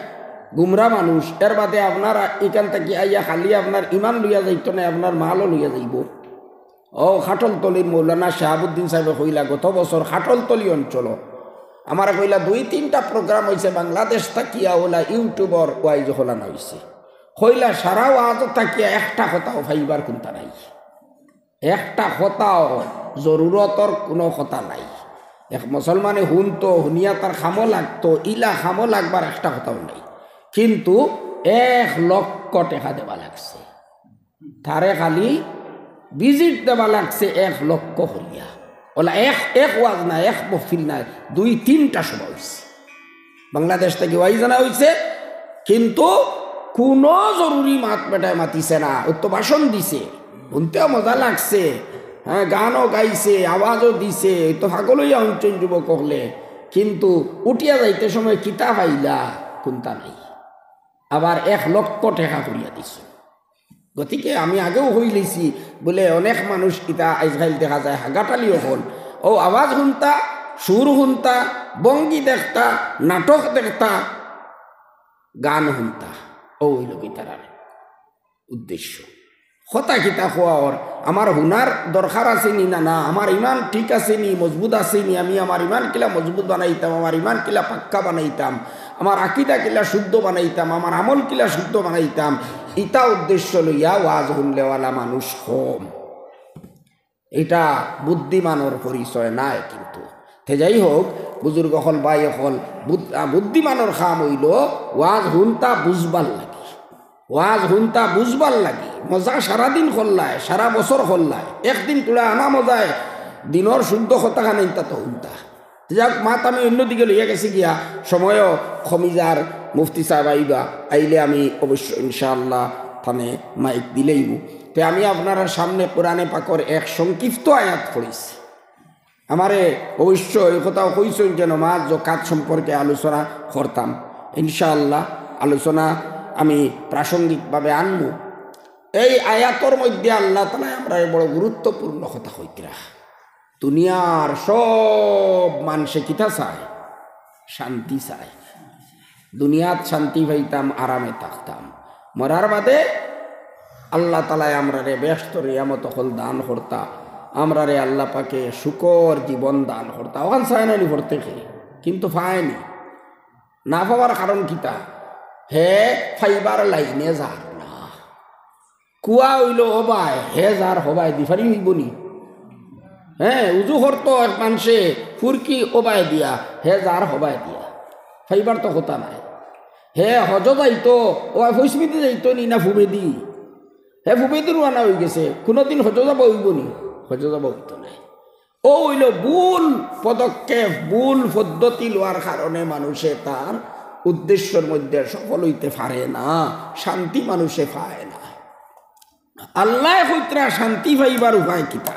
গুমরা মানুষ এর বাদে আপনার এখান থেকে আইয়া খালি আপনার ইমান লইয়া যাইত না আপনার মালও লইয়া যাইব ও খাটলতলির মৌলানা শাহাবুদ্দিন সাহেব কইলা গত বছর খাটলতলি অঞ্চল আমার কইলা 2-3টা প্রোগ্রাম হয়েছে বাংলাদেশ থাকিয়া ওলা ইউটিউবর ওয়াইজ হলানো হয়েছে কইলা সারা ওয়াজ থাকিয়া একটা কথাও ফাইবার কোনটা নাই একটা কথাও জরুরতর কোনো কথা নাই এক মুসলমানে শুনতো শুনিয়া তার খামো লাগতো ইলা খামো লাগবার একটা কথাও নাই কিন্তু 1 লক্ষ টাকা দেওয়া লাগছে তারে খালি ভিজিট দেওয়া লাগছে 1 লক্ষ হইয়া ওলা এক ওয়াজ না এক মহফিল না 2-3টা সভা হয়েছে বাংলাদেশ থেকে ওয়াই জানা হয়েছে কিন্তু কোনো জরুরি মাত বেটায় মাতিছে না ও তো ভাষণ দিছে শুনতেও মজা লাগছে হ্যাঁ গানও গাইছে আওয়াজও দিছে তো পাগলইয়া অঞ্চল যুবক হলে কিন্তু উঠিয়া যাইতে সময় কিতা পাইলা কোনটা নাই আবার 1 লক্ষ টাকা করিয়া দিছ গতিকে আমি আগেও হইলেছি বলে অনেক মানুষ ইতা আজকাল দেখা যায় হাগাটালিও হল ও আওয়াজ শুনতা সুর শুনতা বঙ্গি দেখতা নাটক দেখতা গান শুনতা ও হইল গীতার উদ্দেশ্য হতা কিতা হওয়ার আমার হুনার দরকার আছে নি না না আমার ইমান ঠিক আছে নি মজবুত আছে নি আমি আমার ইমান কিলা মজবুত বানাইতাম আমার ইমান কিলা পাক্কা বানাইতাম আমার আকিদা কিলা শুদ্ধ বানাইতাম আমার আমল কিলা শুদ্ধ বানাইতাম ইটা উদ্দেশ্য লইয়া ওয়াজ শুনলেওয়ালা মানুষ কম এটা বুদ্ধিমানের পরিচয় নাই কিন্তু তে যাই হোক বুজুর্গ হল বাই হল বুদ্ধিমানের খাম হইল ওয়াজ শুনতা বুঝবার লাগে ওয়াজ শুনতা বুঝবার লাগে মজা সারাদিন করলায় সারা বছর করলায় একদিন তোরা আনা মজায় দিনের শুদ্ধ কথা খানাইতা তো শুনতা যাক মাত আমি অন্যদিকে লইয়া গেছি গিয়া সময়ও খমিজার মুফতি সাহেব আইবা আইলে আমি অবশ্য ইনশাআল্লাহ থানে মাইক দিলেইব তে আমি আপনার সামনে কোরআনে পাকর এক সংক্ষিপ্ত আয়াত পড়েছি আমারে অবশ্য এই কথাও কইছেন যেন মা জকাত সম্পর্কে আলোচনা করতাম ইনশাআল্লাহ আলোচনা আমি প্রাসঙ্গিকভাবে আনব এই আয়াতর মধ্যে আল্লাহ তাআলা আমরা বড় গুরুত্বপূর্ণ কথা কইতরা দুনিয়ার সব মানুষে কিতা চায় শান্তি চায় দুনিয়াত শান্তি পাইতাম আরামে থাকতাম মরার বাদে আল্লাহ তাআলা আমরা রে ব্যস্ত রিয়ামত হল দান করতা আমরা রে আল্লাহ পাকে শুকর জীবন দান করতা ওখান চায় না করতে কিন্তু পায়নি না পাওয়ার কারণ কিতা হে ফাইবার লাইনে যার না কুয়া হইল হবায় হে যার হবায় দিফারি হইবনি হ্যাঁ উজু করতো এক মানুষে ফুরকি ওবায় দিয়া হে যার হবায় দিয়া ফাইবার তো কথা নাই হে হজ যাইতো ও ফৈসমিতে যাইতো নি না ফুবেদি হে ফুবেদি রানা হয়ে গেছে কোনোদিন হজ যাব হইবনি হজ যাব হইতো নাই ও হইল ভুল পদক্ষেপ ভুল পদ্ধতি লওয়ার কারণে মানুষে তার উদ্দেশ্যের মধ্যে সফল হইতে পারে না শান্তি মানুষে পায় না আল্লাহ হইতরা শান্তি পাইবার উপায় কিতা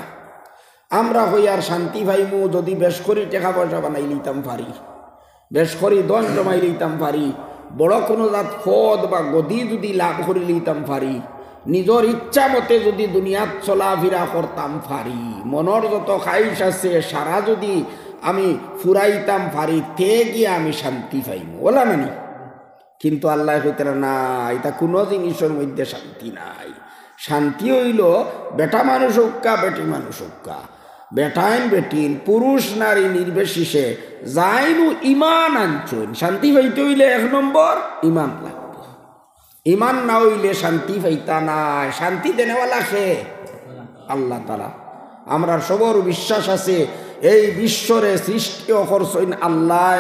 আমরা হইয়ার শান্তি পাইমু যদি বেশ করি টাকা পয়সা বানাই লইতাম পারি বেশ করি দন জমাই লইতাম পারি বড় কোনো জাত পদ বা গদি যদি লাভ করে লইতাম পারি নিজের ইচ্ছা মতে যদি দুনিয়াত চলাফেরা করতাম পারি মনের যত খাইশ আছে সারা যদি আমি ফুরাইতাম পারি তে গিয়ে আমি শান্তি পাইমু বলা মানি কিন্তু আল্লাহ হইতারা না এটা কোনো জিনিসের মধ্যে শান্তি নাই শান্তি হইল বেটা মানুষ হোক্কা বেটি মানুষ হোক্কা বেটাইন বেটিন পুরুষ নারী নির্বিশেষে যাইনু ইমান আনছুন শান্তি পাইতে হইলে 1 নম্বর ইমান লাগবে ইমান না হইলে শান্তি পাইতা নাই শান্তি দেনেওয়ালা সে আল্লাহ তাআলা আমরা সবর বিশ্বাস আছে এই বিশ্বরে সৃষ্টি করছেন আল্লাহ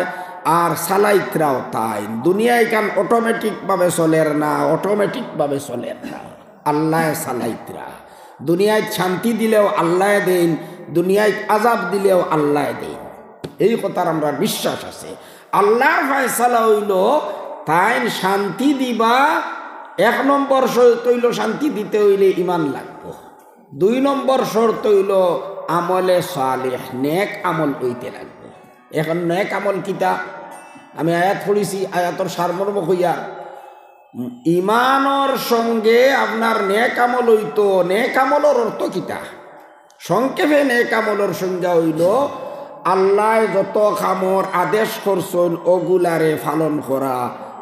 আর সালাইতরাও তাই দুনিয়ায় কান অটোমেটিকভাবে চলের না অটোমেটিকভাবে চলের না আল্লাহ সালাইতরা দুনিয়ায় শান্তি দিলেও আল্লাহ দেন দুনিয়ায় আযাব দিলেও আল্লাহ দেন এই কথার আমরা বিশ্বাস আছে আল্লাহর ফয়সালা হইল তাই শান্তি দিবা 1 নম্বর শর্ত হইল শান্তি দিতে হইলে ইমান লাগবে 2 নম্বর শর্ত হইল আমলে সালেহ নেক আমল হইতে লাগবে এখন নেক আমল কিতা আমি আয়াত পড়েছি আয়াতর সারমর্ম হইয়া ইমানর সঙ্গে আপনার নেক আমল হইতো নেক আমলের অর্থ কিতা সংক্ষেপে নেক আমলের সংজ্ঞা হইল আল্লাহ যত খামর আদেশ করছেন ওগুলারে পালন করা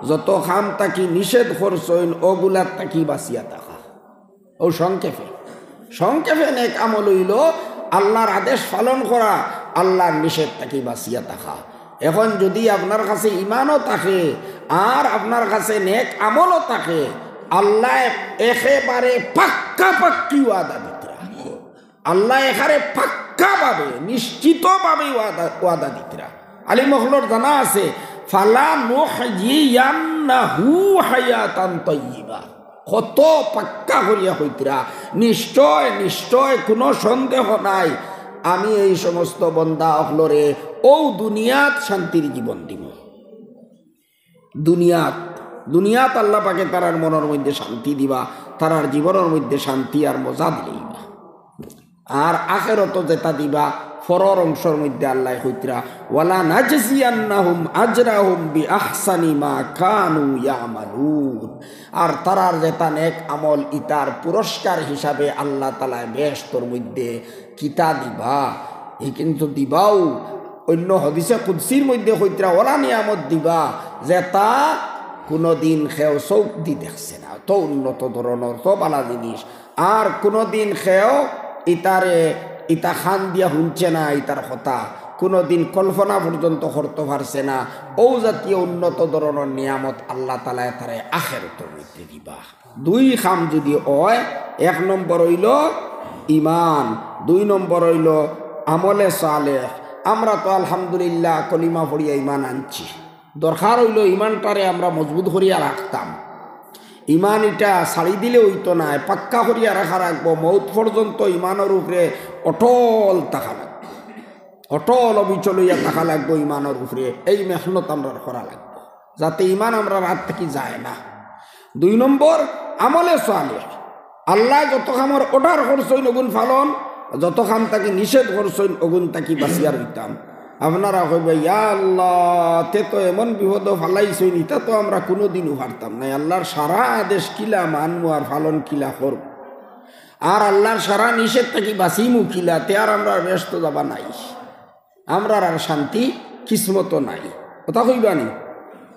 যত খাম তাকি নিষেধ করছইন ওগুলার তাকি বাঁচিয়া থাকা। ও সংক্ষেপে নেক আমল হইল আল্লাহর আদেশ পালন করা, আল্লাহর নিষেধ তাকি বাঁচিয়া থাকা। এখন যদি আপনার কাছে ইমানও থাকে আর আপনার কাছে নেক আমলও থাকে, আল্লাহ একেবারে পাক্কি ওয়াদা দিতে, আল্লাহ এখানে পাক্কাভাবে নিশ্চিতভাবে ওয়াদা দিতে। আলী মখলর জানা আছে ফালা নুহয়িয়ান্নাহু হায়াতান তাইয়্যিবা, কত পাক্কা করিয়া হইতরা, নিশ্চয় কোনো সন্দেহ নাই আমি এই সমস্ত বন্দা অখলরে ও দুনিয়াত শান্তির জীবন দিব। দুনিয়াত আল্লাহ পাকে তারার মনের মধ্যে শান্তি দিবা, তারার জীবনের মধ্যে শান্তি আর মজা দিলেইবা। আর আখেরত যেটা দিবা ফরর অংশের মধ্যে আল্লাহ হইতরা ওয়ালা নাজজিয়ান্নাহুম আজরাহুম বিআহসানি মা কানু ইয়ামালুন, আর তারার যেটা নেক আমল ইতার পুরস্কার হিসাবে আল্লাহ তাআলা বেহেশতের মধ্যে কিতা দিবা, এই কিন্তু দিবাও। অন্য হাদিসে কুদসির মধ্যে হইতরা ওলা নিয়ামত দিবা যেটা কোনোদিন খেও চৌক দি দেখছে না, তো উন্নত ধরনের তো বালা জিনিস, আর কোনোদিন খেও ইতা খান দিয়া শুনছে না, ইতার কথা কোনোদিন কল্পনা পর্যন্ত করতে পারছে না। ও জাতীয় উন্নত ধরনের নিয়ামত আল্লাহ তাআলা তারে আখিরাতের মধ্যে দিবা। দুই খাম যদি হয়, এক নম্বর হইল ইমান, দুই নম্বর হইল আমলে সালেহ। আমরা তো আলহামদুলিল্লাহ কলিমা পড়িয়া ইমান আনছি, দরকার হইল ইমানটারে আমরা মজবুত করিয়া রাখতাম। ইমান এটা ছাড়ি দিলে হইতো না, পাক্কা করিয়া রাখা রাখবো, মৌত পর্যন্ত ইমানের উপরে অটল থাকা লাগবে, অটল অবিচল হইয়া থাকা লাগবো ইমানের উপরে। এই মেহনত আমরা করা লাগবো যাতে ইমান আমরা রাত থেকে যায় না। দুই নম্বর আমলে সালেহ, আল্লাহ যত খামর অর্ডার করছইন ওগুন ফালন, যত খাম তাকে নিষেধ করছইন ওগুন তাকে বাঁচিয়ার হইতাম। আপনারা কইবে ইয়া আল্লাহ তে তো এমন বিপদ ফালাইছইন, এটা তো আমরা কোনোদিনও পারতাম না। আল্লাহর সারা আদেশ কিলা মানমু আর ফালন কিলা করব, আর আল্লাহর সারা নিষেধ থেকে বাঁচিমু কিলা, তে আর আমরা ব্যস্ত যাবা নাই, আমরা আর শান্তি কিসমত নাই। কথা কইবানি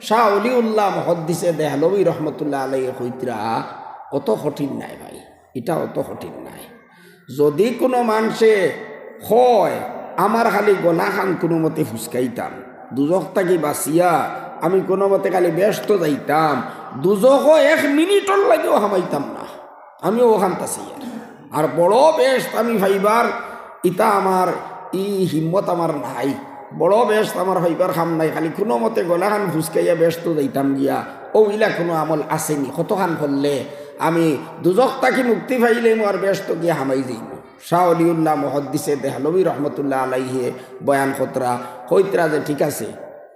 শাহ অলিউল্লাহ মুহাদ্দিসে দেহলভী রহমতুল্লাহ আলাইহি কইতরা অত কঠিন নাই ভাই, এটা অত কঠিন নাই। যদি কোনো মানুষে হয় আমার খালি গলা খান কোনো মতে ফুসকাইতাম, দুজক থাকি বাঁচিয়া আমি কোনো মতে খালি ব্যস্ত যাইতাম, দুজকও 1 মিনিটর লাগেও হামাইতাম না, আমিও ওখান তাছি। আর বড় ব্যস্ত আমি ভাইবার ইটা আমার হিম্মত আমার নাই, বড় ব্যস্ত আমার ভাইবার খাম নাই, খালি কোনো মতে গলা খান ফুসকাইয়া ব্যস্ত যাইতাম গিয়া, ও ইলা কোনো আমল আসেনি। কতখান করলে আমি দুজক থাকি মুক্তি পাইলে আর ব্যস্ত গিয়া হামাই যাইব। শাহ অলিউল্লাহ মুহাদ্দিসে দেহলভী রহমতুল্লাহ আলাইহি বয়ান কইতরা যে ঠিক আছে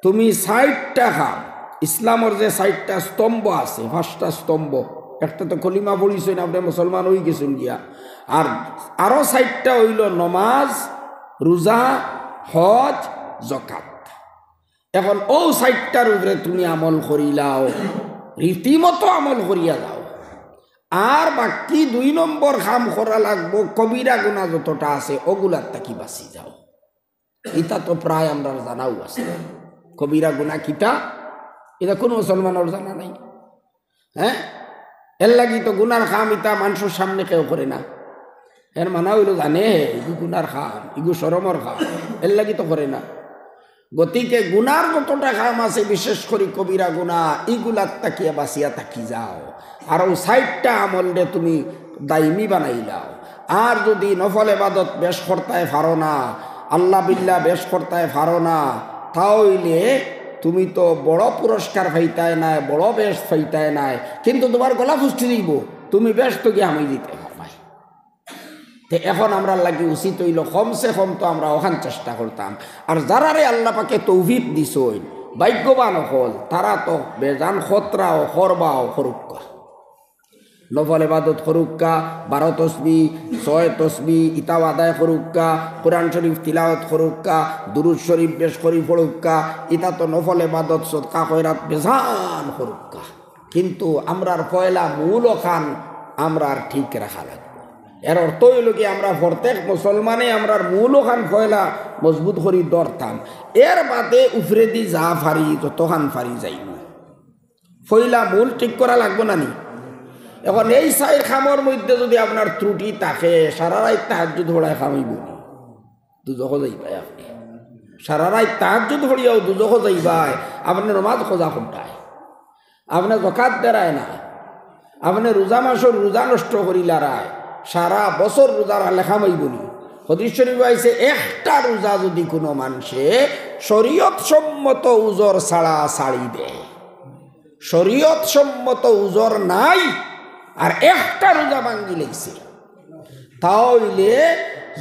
তুমি 60টা খাম, ইসলামের যে 60টা স্তম্ভ আছে, 5টা স্তম্ভ, একটা তো কলিমা পড়িছেন আপনি মুসলমান হয়ে গেছেন গিয়া, আর আরো 60টা হইল নমাজ, রোজা, হজ, যাকাত। এখন ও 60টার উপরে তুমি আমল করিলাও, রীতিমতো আমল করিয়া যাও, আর বাকি 2 নম্বর খাম করা লাগবো কবিরা গুনাহ যতটা আছে ওগুলার তাকি বাঁচি যাও। এটা তো প্রায় আমরা জানাও আছে, কবিরা গুনাহ কিটা এটা কোনো মুসলমানের জানা নাই। হ্যাঁ, এর লাগি তো গুনার খাম ইটা মানুষের সামনে কেউ করে না, এর মানা হইল জানে ইগু গুনার খাম, ইগু শরমর খাম, এর লাগি তো করে না। গতিকে গুনার যতটা খাম আছে বিশেষ করে কবিরা গুনাহ ইগুলার তাকিয়া বাঁচিয়া থাকি যাও, আর ও 60টা আমল রে তুমি দাইমি বানাইলাও। আর যদি নফল ইবাদত বেশ করতায় পারো না, আল্লাহ বিল্লাহ বেশ করতায় পারো না, তাহলে তুমি তো বড় পুরস্কার পাইতায় নাই, বড় বেশ পাইতায় নাই, কিন্তু তোমার গলা ফুসতে দিব, তুমি বেশ তো গিয়ে আমি দিতে পারবাই। তো এখন আমরা লাগি উচিত হইল কমসে কম তো আমরা ওখান চেষ্টা করতাম। আর যারারে আল্লাহ পাকে তৌফিক দিছই ভাগ্যবান হল, তারা তো বেজান খতরাও করবাও করুক্কা, নফল ইবাদত করুক্কা, 12 তসবিহ 6 তসবিহ ইতাও আদায় করুক্কা, কোরআন শরীফ তিলাওয়াত করুক্কা, দুরুদ শরীফ বেশ করি পড়ুক্কা, ইতা তো নফল ইবাদত সদকা খয়রাত বেজান করুক্কা। কিন্তু আমরার পয়লা মূল খান আমরার ঠিক রাখা লাগবে। এর অর্থ হইল কি আমরা প্রত্যেক মুসলমানে আমরার মূল খান পয়লা মজবুত করি ধরতাম, এর বাদে উফরে দি যা ফারি যতখান ফারি যাইব। ফইলা মূল ঠিক করা লাগবো না নি? এখন এই চাইর খামর মধ্যে যদি আপনার ত্রুটি থাকে, সারা রাত তাহাজ্জুদ পড়ায় খামাইব, দুজখ যাইবাই আপনি। সারা রাত তাহাজ্জুদ পড়িয়াও দুজখ যাইবাই, আপনি নমাজ খোঁজা খুঁটায়, আপনি জকাত দেরায় না, আপনি রোজা মাসের রোজা নষ্ট করিলারায়, সারা বছর রোজার লেখা মাইবনি। হাদিস শরীফ আইছে একটা রোজা যদি কোনো মানুষে শরীয়ত সম্মত উজর ছাড়া ছাড়ি দেয়, শরীয়ত সম্মত উজর নাই আর একটা রোজা ভাঙ্গি লেগছে, তাহলে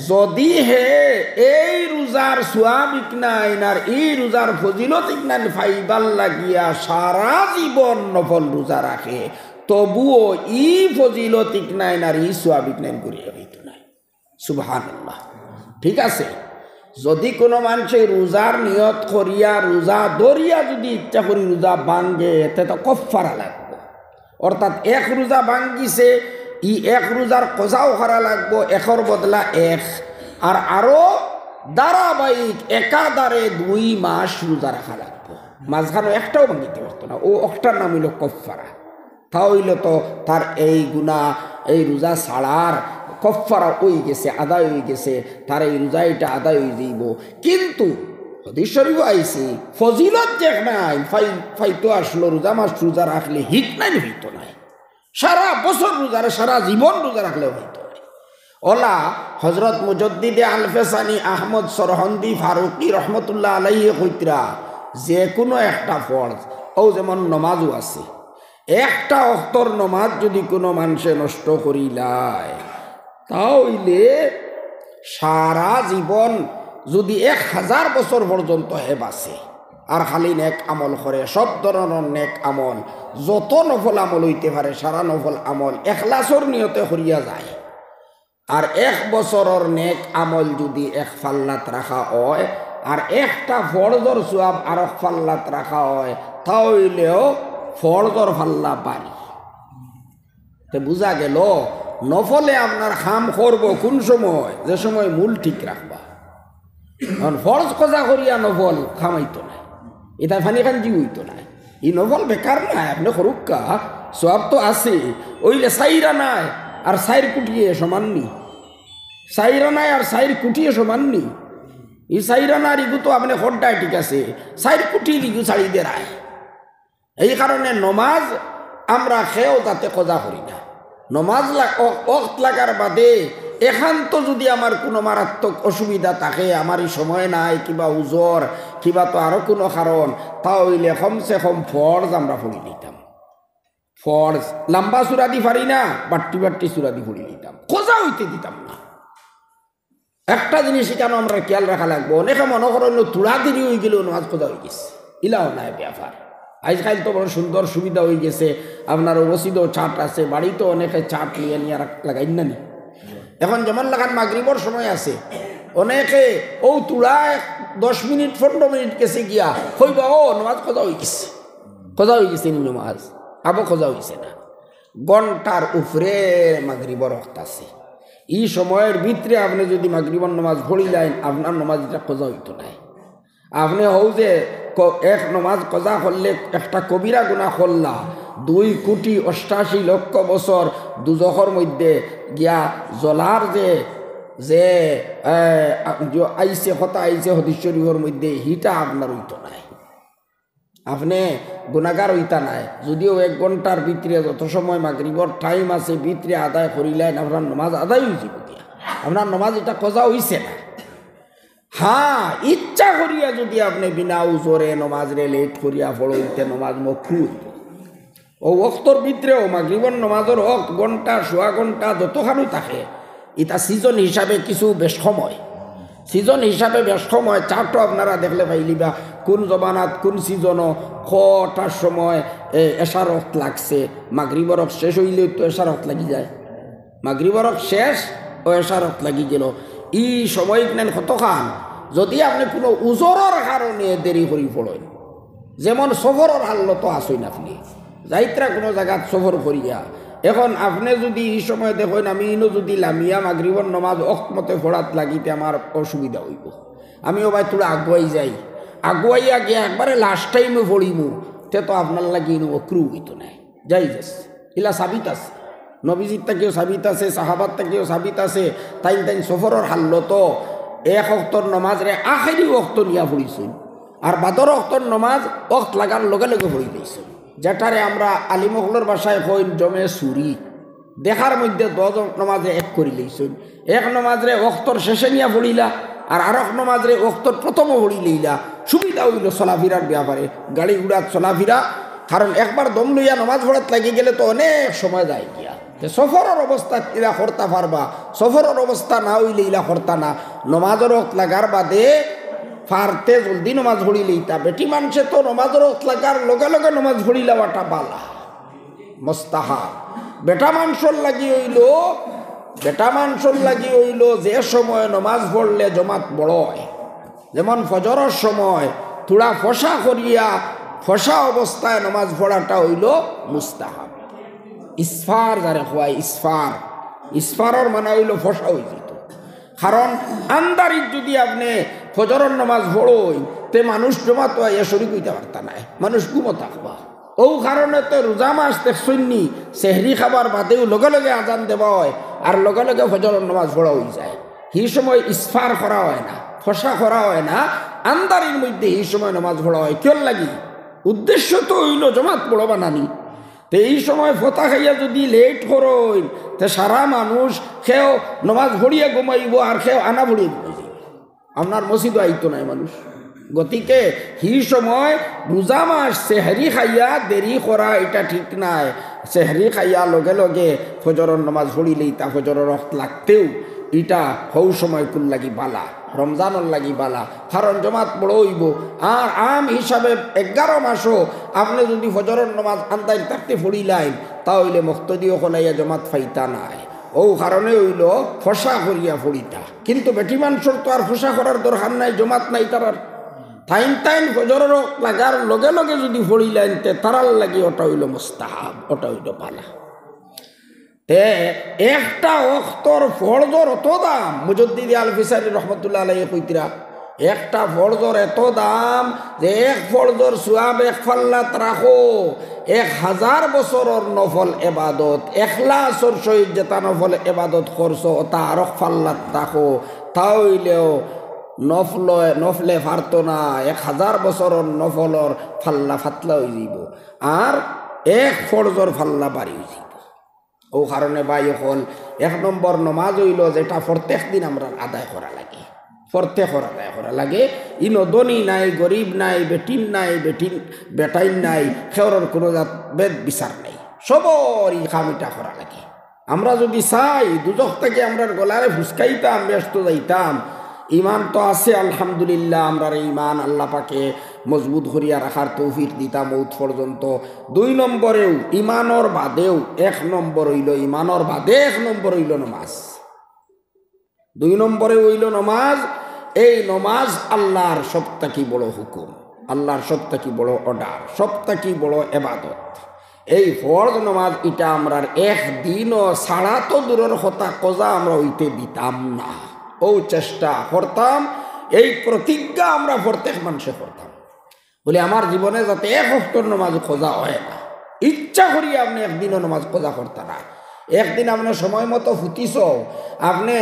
যদি হে এই রোজার সোয়াবিক নাই আর এই রোজার ফজিলত ইকনান ফাইবার লাগিয়া সারা জীবন নফল রোজা রাখে, তবুও ই ফজিলত ইকনাইন আর ই সোয়াবিক নাইন করিয়া হইত নাই। সুবহানাল্লাহ। ঠিক আছে, যদি কোনো মানুষের রোজার নিয়ত করিয়া রোজা দরিয়া যদি ইচ্ছা করি রোজা ভাঙ্গে, তে তো কফারা লাগবো, অর্থাৎ এক রোজা ভাঙ্গিছে ই এক রোজার কজাও করা লাগবো, একর বদলা এক, আর আরো ধারাবাহিক একাধারে 2 মাস রোজা রাখা লাগবো, মাঝখানে একটাও ভাঙ্গিতে পারতো না, ও একটার নাম হইল কফারা। তাহলে তো তার এই গুনাহ এই রোজা ছাড়ার কফারা হয়ে গেছে, আদায় হয়ে গেছে, তার এই রোজা এটা আদায় হয়ে যাইব। কিন্তু হাদিস শরীফ আইছে ফজিলত দেখ নাই ফাইতো আসলো রোজা মাস রোজা রাখলে হিট নাই হইতো নাই, সারা বছর রোজা সারা জীবন রোজা রাখলে হইতো নাই। ওলা হজরত মুজদ্দিদে আল ফেসানি আহমদ সরহন্দি ফারুকি রহমতুল্লাহ আলাইহি কইতরা, যে কোনো একটা ফরজ, ও যেমন নমাজও আছে, একটা অক্তর নমাজ যদি কোনো মানুষে নষ্ট করিলায়, তাহলে সারা জীবন যদি 1000 বছর পর্যন্ত হে বাঁচে আর খালি নেক আমল করে, সব ধরনের নেক আমল, যত নফল আমল হইতে পারে সারা নফল আমল এখলাসর নিয়তে করিয়া যায়, আর 1 বছরের নেক আমল যদি এক ফাল্লাত রাখা হয় আর একটা ফরজর সওয়াব আর এক ফাল্লাত রাখা হয়, তাহলেও ফরজর ফাল্লা পারি। তো বুঝা গেল নফলে আপনার খাম করবো কোন সময়, যে সময় মূল ঠিক রাখবা। কারণ ফরজ কজা করিয়া নফল খামাইতো না, এটা ফানি খান হইতো না, এই নফল বেকার নাই, আপনি করুকা সব তো আছে, ওইলে সাইরা নাই আর সাইর কুটিয়ে সমাননি, সাইরা নাই আর সাইর কুটিয়ে সমাননি, এই সাইরা না রিগু তো আপনি হড্ডায় ঠিক আছে, সাইর কুটি রিগু ছাড়ি দেয়। এই কারণে নমাজ আমরা খেয়েও যাতে কজা করি না, নমাজ ওয়াক্ত লাগার বাদে একান্ত যদি আমার কোনো মারাত্মক অসুবিধা থাকে, আমারই সময় নাই কিবা উজর কিবা তো আরও কোনো কারণ, তাহলে কমসে কম ফরজ আমরা পড়ি নিতাম, ফরজ লম্বা সুরা দি পারি না, বাট্টি সুরা দি পড়ি নিতাম, কজা হইতে দিতাম না। একটা জিনিস কেন আমরা খেয়াল রাখা লাগবো, অনেকে মনে করেন তুড়া দেরি হয়ে গেলেও নামাজ কজা হয়ে গেছে, ইলাও নাই ব্যাপার। আজকাল তো বড় সুন্দর সুবিধা হয়ে গেছে, আপনার অবস্থিতও চাট আছে, বাড়িতেও অনেকে চাট নিয়ে লাগাই না নি। এখন যেমন লাগান মাগরিবর সময় আছে, অনেকে ও তুড়ায় 10 মিনিট 15 মিনিট গেছে গিয়া কইবা ও নামাজ কজা হয়ে গেছে, কজা হয়ে গেছে নামাজ, আবো কজা হয়েছে না, ঘন্টার উপরে মাগরিবর ওয়াক্ত আছে। এই সময়ের ভিতরে আপনি যদি মাগরিবর নামাজ পড়ি যান, আপনার নামাজ এটা কজা হইতো নাই। আপনি হও যে এক নমাজ কজা করলে একটা কবিরা গুনাহ করলা, 2,88,00,000 বছর দুজখর মধ্যে গিয়া জ্বলার যে আইসে কথা আইসে হাদিস শরীফের মধ্যে, হিটা আপনার হইতো নাই, আপনি গুনাহগার হইতা নাই। যদিও 1 ঘন্টার ভিতরে যত সময় মাগরিবর টাইম আছে ভিতরে আদায় করিলেন, আপনার নমাজ আদায় হয়েছে, আপনার নমাজ এটা কজা হইছে না। হ্যাঁ, ইচ্ছা করিয়া যদি আপনি বিনা উজরে নমাজরে লেট করিয়া পড়ইতে নমাজ মকরুহ হইব। ও ওয়াক্তর ভিতরেও মাগরিবর নমাজের ওয়াক্ত ঘন্টা সোয়া ঘন্টা যতখানি থাকে, এটা সিজন হিসাবে কিছু বেশ সময়, সিজন হিসাবে বেশ সময়। চারটো আপনারা দেখলে পাইলিবা কোন জমানাত কোন সিজনও কটার সময় এশার ওয়াক্ত লাগছে, মাগরিবর ওয়াক্ত শেষ হইলেও তো এশার ওয়াক্ত লাগি যায়, মাগরিবর ওয়াক্ত শেষ ও এশার ওয়াক্ত লাগি গেল। এই সময় নেন কতখান, যদি আপনি কোনো উজরের কারণে দেরি করি পড়েন, যেমন সফরের হালত আসেন, আপনি যাইত্রা কোনো জায়গাত সফর করিয়া, এখন আপনি যদি এই সময় দেখেন আমি ইনো যদি লামিয়া মাগরিবর নমাজ অকমতে পড়াত লাগিতে আমার অসুবিধা হইব, আমিও ভাই তোরা আগুয়াই যাই, আগুয়াইয়া গিয়া একবারে লাস্ট টাইমে পড়িমু, তে তো আপনার লাগি অক্রু হইতো না যাই যাচ্ছে ইলা সাবিত আছে নবীজির তাকেও সাবিত আছে সাহাবাত তাকেও সাবিত আছে তাই তাই সফরের হাল্ল তো এক অক্তর নমাজ রে আখেরি অক্ত নিয়া পড়িছিল আর বাদর অক্তর নমাজ অক্ত লাগার লগে লগে পড়ি দিয়েছিল যেটারে আমরা আলিমহলের বাসায় হইন জমে সুরি দেখার মধ্যে 10 নমাজে এক করি লইছেন এক নমাজরে অক্তর শেষে নিয়া পড়িলা আর আরেক নমাজরে অক্তর প্রথমে পড়ি লইলা সুবিধা হইল চলাফিরার ব্যাপারে গাড়ি ঘোড়ার চলাফিরা কারণ একবার দম লইয়া নমাজ পড়াত লাগি গেলে তো অনেক সময় যায় গিয়া সফরের অবস্থা ইলা করতে পারবা সফরের অবস্থা না হইলে ইলা করতা না নমাজের অক্ত লাগার বাদে ফারতে জলদি নমাজ পড়ি লইতা বেটি মানুষে তো নমাজের অক্ত লাগার লগে লগে নমাজ পড়ি লওয়াটা বালা মোস্তাহাব বেটা মানুষের লাগি হইল যে সময় নমাজ পড়লে জমাত বড় হয় যেমন ফজরের সময় থোড়া ফসা করিয়া ফসা অবস্থায় নমাজ পড়াটা হইল মুস্তাহাব ইসফার যারে খোয়াই ইসফারের মানে হইল ফসা হয়ে যেত কারণ আন্দারিত যদি আপনি ফজরের নমাজ পড়ই তে মানুষ জমাত হইয়া শরীক হইতে পারতা নাই মানুষ ঘুমো থাকবা ও কারণে তো রোজা মাস দেখছন্নি সেহরি খাবার বাদেও লগে লগে আজান দেওয়া হয় আর লগে লগে ফজরের নামাজ পড়া হয়ে যায় এই সময় ইসফার করা হয় না ফসা করা হয় না আন্দারির মধ্যে এই সময় নামাজ পড়া হয় কেউ লাগি উদ্দেশ্য তো হইল জমাত পড়ো বানানি তো এই সময় ফতা খাইয়া যদি লেট করইন তে সারা মানুষ খেও নামাজ ভরিয়া ঘুমাইব আর খেও আনা ভরিয়া ঘুমাইব আপনার মসজিদ আইতো নাই মানুষ গতিকে হি সময় রোজা মাস সেহরি খাইয়া দেরি করা এটা ঠিক নাই সেহরি খাইয়া লগে লগে ফজরের নামাজ পড়িলেই তা ফজরের রক্ত লাগতেও এটা হৌ সময় কুল লাগি বালা রমজানের লাগি বালা কারণ জমাত বড় হইব আর আম হিসাবে 11 মাসও আপনি যদি ফজরের নামাজ আন্দাজ থাকতে পড়িলাইন তাহলে মুক্তদিও খোলাইয়া জমাত ফাইতা নাই ও কারণে হইল ফসা করিয়া পড়িতা কিন্তু বেটি মানুষের তো আর ফসা করার দরকার নাই জমাত নাই তারার টাইম ফজরের লাগার লগে লগে যদি পড়িলেন তে তারার লাগি ওটা হইল মুস্তাহাব ওটা হইল পালা তে একটা অক্তর ফরজর অত দাম মুজদ্দিদ আল ফিসারি রহমতুল্লাহ আলাইহি কইতিরা একটা ফরজর এত দাম যে এক ফরজর সুয়াব এক ফাল্লাত রাখো 1000 বছরের নফল এবাদত এখলাসর সহিত যেটা নফল এবাদত করছো ওটা আরো ফাল্লাত রাখো তাহলেও নফলে ফারতো না 1000 বছরের নফলর ফাল্লা ফাতলা হয়ে যাব আর এক ফরজর ফাল্লা বাড়ি হয়ে যাব ও কারণে ভাই এখন 1 নম্বর নমাজ হইল যেটা প্রত্যেক দিন আমরা আদায় করা লাগে প্রত্যেকর আদায় করা লাগে ইনো ধনী নাই গরিব নাই বেটাইন নাই খেওরের কোনো বেদ বিচার নাই সবরই কামিটা করা লাগে আমরা যদি চাই দুজক থেকে আমরা গলারে ফুসকাইতাম ব্যস্ত যাইতাম ইমান তো আছে আলহামদুলিল্লাহ আমরা ইমান আল্লাহ পাকে মজবুত করিয়া রাখার তৌফিক দিতাম মৌত পর্যন্ত 2 নম্বরেও ইমানর বাদেও 1 নম্বর হইল ইমানর বাদে 1 নম্বর হইল নমাজ 2 নম্বরে হইল নমাজ এই নমাজ আল্লাহর সবথেকে বড় হুকুম আল্লাহর সবথেকে বড় অর্ডার সবথেকে বড় ইবাদত এই ফরজ নমাজ এটা আমরা একদিনও ছাড়া তো দূরের কথা কজা আমরা হইতে দিতাম না ও চেষ্টা করতাম এই প্রতিজ্ঞা আমরা প্রত্যেক মানুষে করতাম বলে আমার জীবনে যাতে 1 ওয়াক্তের নামাজ খোঁজা হয় না ইচ্ছা করি আপনি একদিনও নামাজ খোঁজা করতে না একদিন আপনার সময় মতো ফুটিস আপনি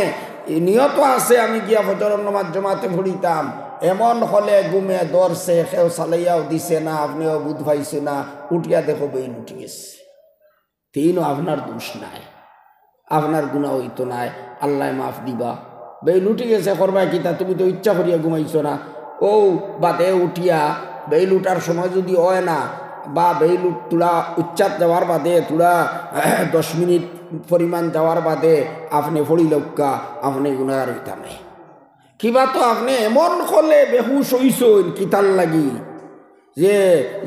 নিয়ত আছে আমি গিয়া ফজরের নামাজ জমাতে পড়িতাম এমন হলে ঘুমে দরছে কেউ চালাইয়াও দিছে না আপনিও বুধ পাইছে না উঠিয়া দেখো বেইল উঠি গেছে তিনও আপনার দোষ নাই আপনার গুনাহ হইতো নাই আল্লাহ মাফ দিবা বেইল উঠি গেছে করবা কিতা তুমি তো ইচ্ছা করিয়া ঘুমাইছো না ও বাদে উঠিয়া বেইল উঠার সময় যদি হয় না বা বেইল তুলা উচ্চাত যাওয়ার বাদে তুলা 10 মিনিট পরিমাণ যাওয়ার বাদে আপনি ফড়ি লক্কা আপনি গুনাহগার হইতা নাই কিবা তো আপনি এমন হলে বেহুশ হইছেন কিতার লাগি যে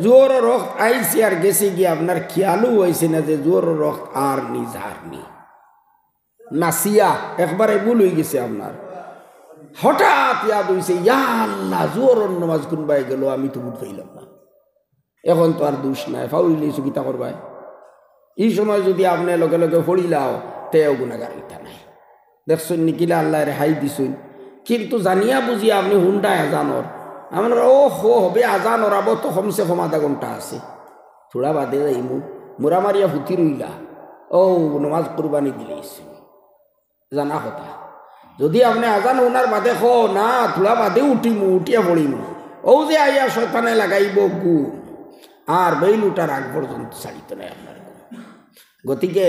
জোর রক্ত আইসি আর গেছে গিয়ে আপনার খেয়ালও হয়েছে না যে জোর রক্ত আর নি নাসিয়া একবারে ভুল হয়ে গেছে আপনার হঠাৎ ইয়াদ হয়েছে ইয়া আল্লাহ জোর নামাজ কোনবাই গেল আমি তো বুঝ পাইলাম না এখন তো আর দোষ নাই ফাউল নিয়েছো কিতা করবাই এই সময় যদি আপনি লগে লগে ফড়িলাও তেও গুণাগার হইতা নাই দেখছেন নিকিলা আল্লাহ রেহাই দিছুন কিন্তু জানিয়া বুঝিয়া আপনি হুন্ডা আজানর আমরা ও হবে আজান ওরাবো তো কমসে কম আধা ঘন্টা আছে থোড়া বাদে যাইমু মোরা মারিয়া ফুটি রইলা ও নমাজ কুরবানি দিলেইছি জানা কথা যদি আপনি আজান ওনার বাদে খো না থোড়া বাদে উঠিমু উঠিয়া পড়িমু ও যে আইয়া শয়তানে লাগাইব গু আর বেইল উঠার আগ পর্যন্ত ছাড়িত নাই আপনার গতিকে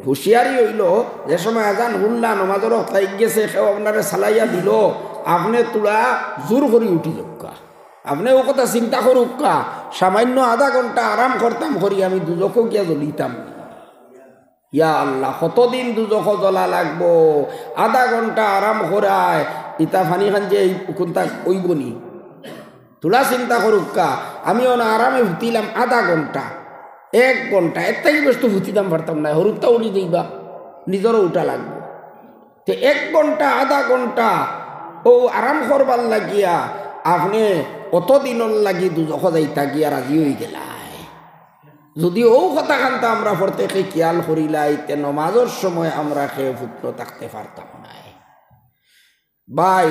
হুঁশিয়ারি হইল যে সময় আজান হুল্লা নমাজের হতাই গেছে সেও আপনারে সালাইয়া দিল আপনি তোলা জোর করি উঠি যোগা আপনি ও কথা চিন্তা করুকা সামান্য আধা ঘন্টা আরাম করতাম করি আমি দুজকও গিয়া জ্বলিতাম ইয়া আল্লাহ কতদিন দুজক জ্বলা লাগবো আধা ঘন্টা আরাম করায় ইতা ফানি খান যে কোনটা ওইবনি তোলা চিন্তা করুকা আমি ওনা আরামে ভুতিলাম আধা ঘন্টা 1 ঘন্টা এটাই বস্তু ভুতিতাম পারতাম না হরুতা উড়ি দিবা নিজেরও উঠা লাগবো তো 1 ঘন্টা আধা ঘন্টা ও আরাম করবার লাগিয়া আপনি অতদিনের লাগি দুজক যাইতা গিয়া রাজি হয়ে গেলাই যদি ও কথা খানটা আমরা প্রত্যেকে খেয়াল করিলাই তে নমাজের সময় আমরা খেয়ে ফুটলো থাকতে পারতাম না ভাই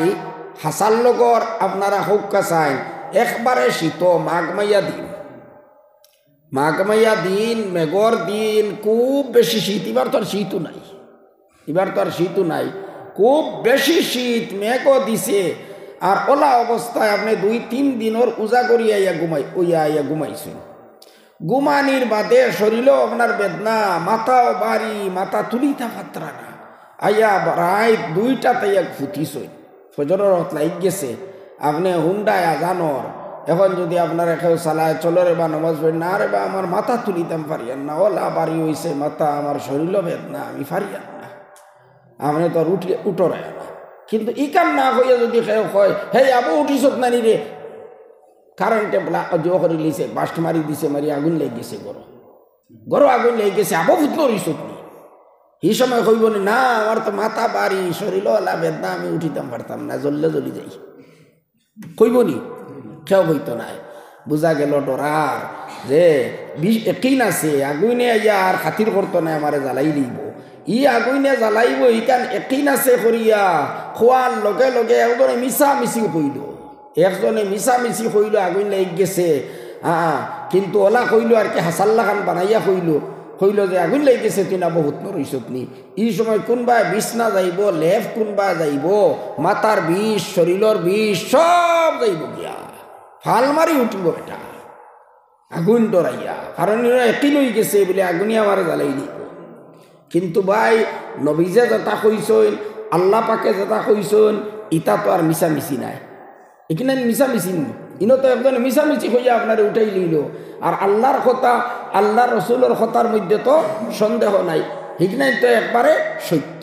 হাসার লগর আপনারা হোক কাছাই একবারে শীত মাঘমাইয়া দিন মেঘর দিন খুব বেশি শীত এবার তো আর শীতও নাই খুব বেশি শীত মেঘও দিছে আর ওলা অবস্থায় আপনি 2-3 দিনের উজা করিয়া আইয়া ঘুমাইছেন ঘুমানির বাদে শরীরও আপনার বেদনা মাথাও বাড়ি মাথা তুলিতা পাত্রা না আইয়া রাত 2টাতে ফুটিছই ফজরের রত লাগ গেছে আপনি হুন্ডায় আজানর এখন যদি আপনার কেউ চালায় চলো রে বা নমাজ পড়ি না রে বা আমার মাথা তুলিতাম পারিয়ান না ওলা বাড়ি হইছে মাথা আমার শরীরও বেদনা আমি পারিয়ান না আপনি তো আর উঠরায় না কিন্তু ই কাম না হইয়া যদি কেউ কয় হে আবু উঠিছত নানি রে কারেন্টে জো করে লিছে বাস্ট মারি দিছে মারি আগুন লেগে গেছে গরো আগুন লেগে গেছে আবু ফুটলো রিসত নি এই সময় কইব না আমার তো মাথা বাড়ি শরীর ওলা বেদনা আমি উঠিতাম পারতাম না জ্বলি যাই কইব নি কেউ হইতো নাই বুঝা গেল ডরার যে একই আছে আগুনে আইয়া আর খাতির করতো না আমারে জ্বালাই দিব ই আগুনে জ্বালাইব ইকান একই আছে করিয়া খোয়ার লগে লগে একজনে মিশামিশি কইল আগুন লাগ গেছে কিন্তু ওলা কইল আর কি হাসাল্লা খান বানাইয়া কইল যে আগুন লাগ গেছে তুই না বহুত নরইছত নি এই সময় কোনবা বিষ না যাইব লেফ কোনবা যাইব মাথার বিষ শরীরের বিষ সব যাইব গিয়া ফাল মারি উঠিব এটা আগুন ডরাইয়া কারণ একই লই গেছে বলে আগুনি আমার জ্বালাই দিব কিন্তু ভাই নবীজে যেটা কইছেন আল্লাহ পাকে যেটা কইছেন ইটা তো আর মিশামিশি নাই এখানে মিশামিশি ইনো তো একজন মিশামিশি হইয়া আপনারে উঠাই লইল আর আল্লাহর কথা আল্লাহ রসুলের কথার মধ্যে তো সন্দেহ নাই এখানে তো একবারে সত্য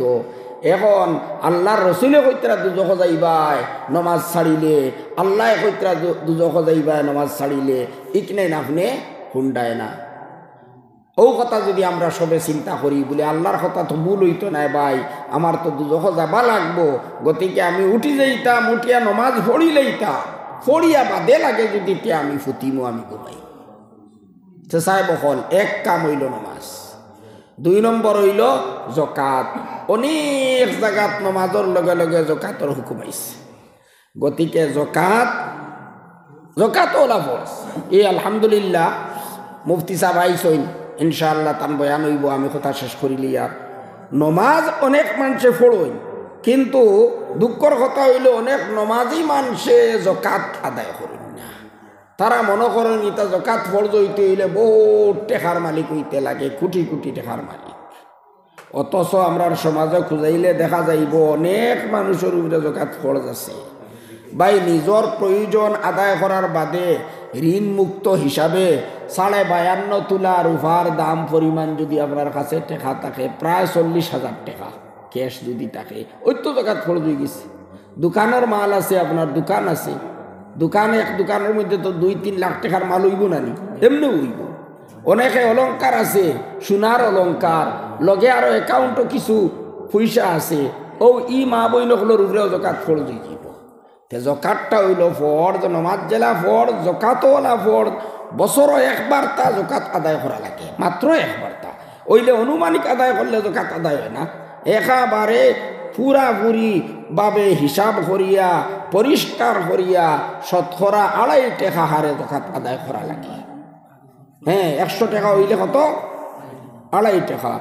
এখন আল্লাহর রসুলে কইতরা দুজখ যাইবাই নমাজ ছাড়িলে আল্লাহ কইতরা দুজখ যাইবাই নমাজ ছাড়িলে এখানে আপনি হুন্ডায় না ও কথা যদি আমরা সবে চিন্তা করি বলে আল্লাহর কথা তো ভুল হইতো না ভাই আমার তো দুজখ যাবা লাগবো গতিকে আমি উঠি যাইতাম উঠিয়া নমাজ পড়িলেইতাম পড়িয়া বাদে লাগে যদি আমি ফুটিমো আমি ঘুমাই সাহেব হল এক কাম হইল নমাজ 2 নম্বর হইল জকাত অনেক জায়গাত নমাজের লগে লগে জকাতর হুকুম আইছে গতিকে জকাত ওলা ফরজ এই আলহামদুলিল্লাহ মুফতি সাহেব আইসইন ইনশাআল্লাহ তান বয়ান হইব আমি কথা শেষ করিলি আর নমাজ অনেক মানুষে পড়ই কিন্তু দুঃখর কথা হইল অনেক নমাজই মানুষে জকাত আদায় করেন না তারা মনে করেন এটা জকাত ফরজ হইতে হইলে বহুত টেকার মালিক হইতে লাগে কোটি কোটি টেকার মালিক অথচ আমরা সমাজে খুঁজাইলে দেখা যাইব অনেক মানুষের উপরে জকাত ফরজ আছে ভাই নিজের প্রয়োজন আদায় করার বাদে ঋণ মুক্ত হিসাবে 52.5 তোলা রূপার দাম পরিমাণ যদি আপনার কাছে টাকা থাকে প্রায় 40,000 টাকা ক্যাশ যদি থাকে ওই তো জকাত ফরজ হয়ে গেছে দোকানের মাল আছে আপনার দোকান আছে এক দোকানের মধ্যে তো 2-3 লাখ টাকার মাল হইব না নি এমনি হইব অনেকে অলংকার আছে সোনার অলংকার লগে আরো অ্যাকাউন্টও কিছু পয়সা আছে ও ই মা বইনগুলোর উপরেও জকাত ফরজ হয়ে যাব তে জকাতটা হইল ফরজ নমাজ জেলা ফরজ জকাতও ওলা ফরজ বছরও একবার তা জকাত আদায় করা লাগে মাত্র একবার তা ওইলে অনুমানিক আদায় করলে জকাত আদায় হয় না একেবারে পুরাপুরি ভাবে হিসাব করিয়া পরিষ্কার করিয়া 2.5 টাকা হারে জকাত আদায় করা লাগে হ্যাঁ 100 টাকা হইলে কত 2.5 টাকা,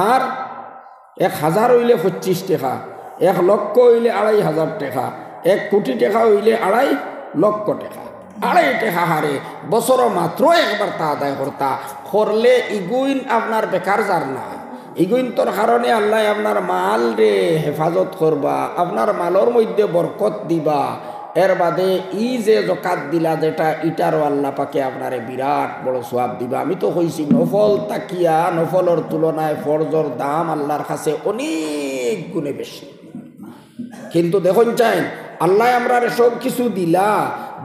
আর 1000 হইলে 25 টাকা, 1 লক্ষ হইলে 2500 টাকা, 1 কোটি টাকা হইলে 2.5 লক্ষ টাকা। 2.5 টাকা হারে বছর মাত্র একবার তা আদায় করলে ইগুইন আপনার বেকার যার না। ইগুইন তোর কারণে আল্লাহ আপনার মাল রে হেফাজত করবা, আপনার মালর মধ্যে বরকত দিবা। এর বাদে ই যে জকাত দিলা যেটা ইটারও আল্লাহ পাকে আপনারে বিরাট বড় সোয়াব দিবা। আমি তো কইছি নফল তাকিয়া নফলর তুলনায় ফরজর দাম আল্লাহর কাছে অনেক গুণে বেশি। কিন্তু দেখুন চাইন আল্লাহ আমরা সব কিছু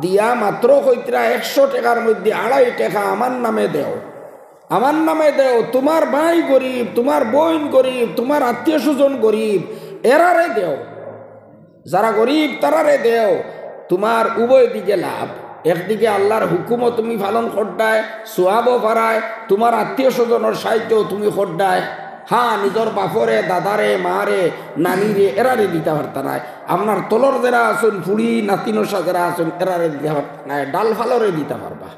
দিয়া মাত্র কইতরা 100 টাকার মধ্যে 2.5 টাকা আমার নামে দেও, আমার নামে দেও। তোমার ভাই গরিব, তোমার বোন গরিব, তোমার আত্মীয় স্বজন গরিব, এরারে দেও। যারা গরিব তারারে দেও। তোমার উভয় দিকে লাভ। একদিকে আল্লাহর হুকুমও তুমি পালন করডায়, সোয়াবও পারায়, তোমার আত্মীয় স্বজনের সাহায্যও তুমি করডায়। হ্যাঁ নিজের বাপরে দাদারে মারে নানিরে এরারে দিতে পারতা নাই। আপনার তলর যারা আছেন ফুড়ি নাতিনসা যারা আছেন এরারে দিতে পারতা নাই, ডাল ফালরে দিতে পারবা।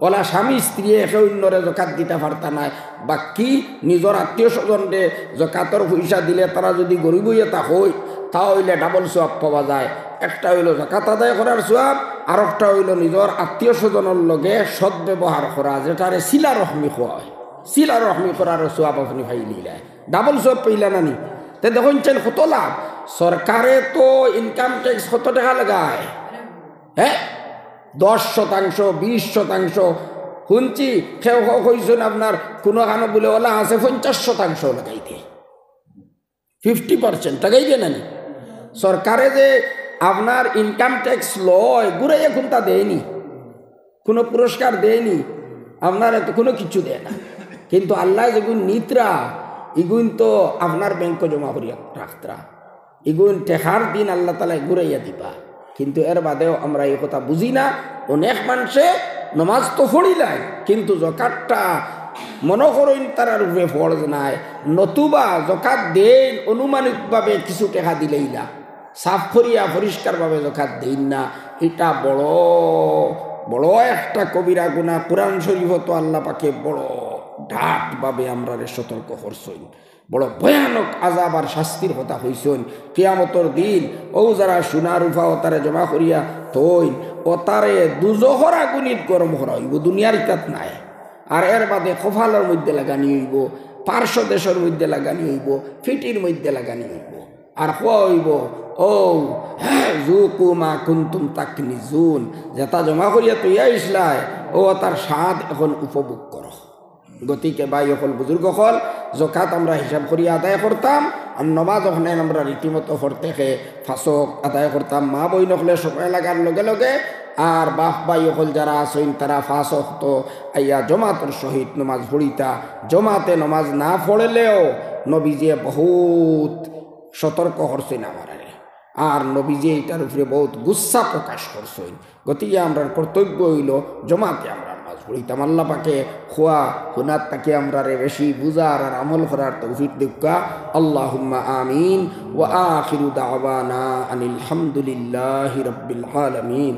ওলা স্বামী স্ত্রী একে অন্যরে জকাত দিতে পারতা নাই। বাকি নিজের আত্মীয় স্বজনরে জকাতর পয়সা দিলে তারা যদি গরিব হইয়া তা হই, তা হইলে ডাবল সোয়াব পাওয়া যায়। একটা হইল জাকাত আদায় করার সোয়াব, আর একটা হইল নিজের আত্মীয় স্বজনের লগে সৎ ব্যবহার করা, যেটারে সিলা রহমি হয়। সিলা রহমি করার সোয়াব আপনি পাইলে ডাবল সোয়াব পাইলা নানি। তে দেখুন কত লাভ। সরকারে তো ইনকাম ট্যাক্স কত টাকা লাগায়? হ্যাঁ 10%, 20%। শুনছি কেউ কইছেন আপনার কোনো খানো বলে ওলা আছে 50% লাগাইতে, 50% লাগাইবে নানি। সরকারে যে আপনার ইনকাম ট্যাক্স লয় ঘুরে এখন তা দেয়নি, কোনো পুরস্কার দেয়নি, আপনার এত কোনো কিছু দেয় না। কিন্তু আল্লাহ যেগুন নিতরা এগুন তো আপনার ব্যাংকে জমা করিয়া রাখতরা, এগুন টেকার দিন আল্লাহ তালা ঘুরাইয়া দিবা। কিন্তু এর বাদেও আমরা এই কথা বুঝি না। অনেক মানুষে নমাজ তো পড়িলাই, কিন্তু জকাতটা মনে করেন তার রূপে ফরজ নাই, নতুবা জকাত দেন অনুমানিকভাবে কিছু টাকা দিলেই না, সাফ করিয়া পরিষ্কারভাবে জকাত দেন না। এটা বড় বড় একটা কবিরা গুনাহ। কুরআন শরীফ তো আল্লাহ পাকে বড় ঢাটভাবে আমরা সতর্ক করছেন, বড় ভয়ানক আযাব আর শাস্তির কথা হইছেন। কিয়ামতের দিন ও যারা সোনা রূপা ও তারে জমা করিয়া থইন ও তারে দুজহর আগুনিত গরম করা হইব, দুনিয়ার ইকাত নাই। আর এর বাদে কপালের মধ্যে লাগানি হইব, পার্শ্ব দেশের মধ্যে লাগানি হইব, ফিটির মধ্যে লাগানি হইব। আর কোয়া হইব ও হ্যাঁ জুকু মা কুনতুম তাকনিজুন, যেটা জমা করিয়া তৈয়া ইসলায় ও তার স্বাদ এখন উপভোগ করো। গতিকে ভাই অকল বুজুর্গ হল জকাত আমরা হিসাব করিয়া আদায় করতাম, আর নমাজ ওখানে আমরা রীতিমতো হরতেকে ফাঁসক আদায় করতাম। মা বই নকলে সময় লাগার লগে লগে আর বাপ ভাই অকল যারা আছেন তারা ফাঁসক তো আইয়া জমাতের সহিত নমাজ পড়িতা। জমাতে নমাজ না পড়লেও নবীজিয়ে বহুত সতর্ক করছেন আমার, আর নবীজি এটার উপরে বহুত গুচ্ছা প্রকাশ করছেন। গতিকে আমরা কর্তব্য হইল জমাতে আমরা নামাজ পড়িতাম। আল্লাহ পাকে খোয়া হুনার তাকে আমরা বেশি বুঝার আর আমল করার তৌফিক দিক্কা। আল্লাহুম্মা আমিন। ওয়া আখিরু দাওয়ানা আনিল হামদুলিল্লাহি রাব্বিল আলামিন।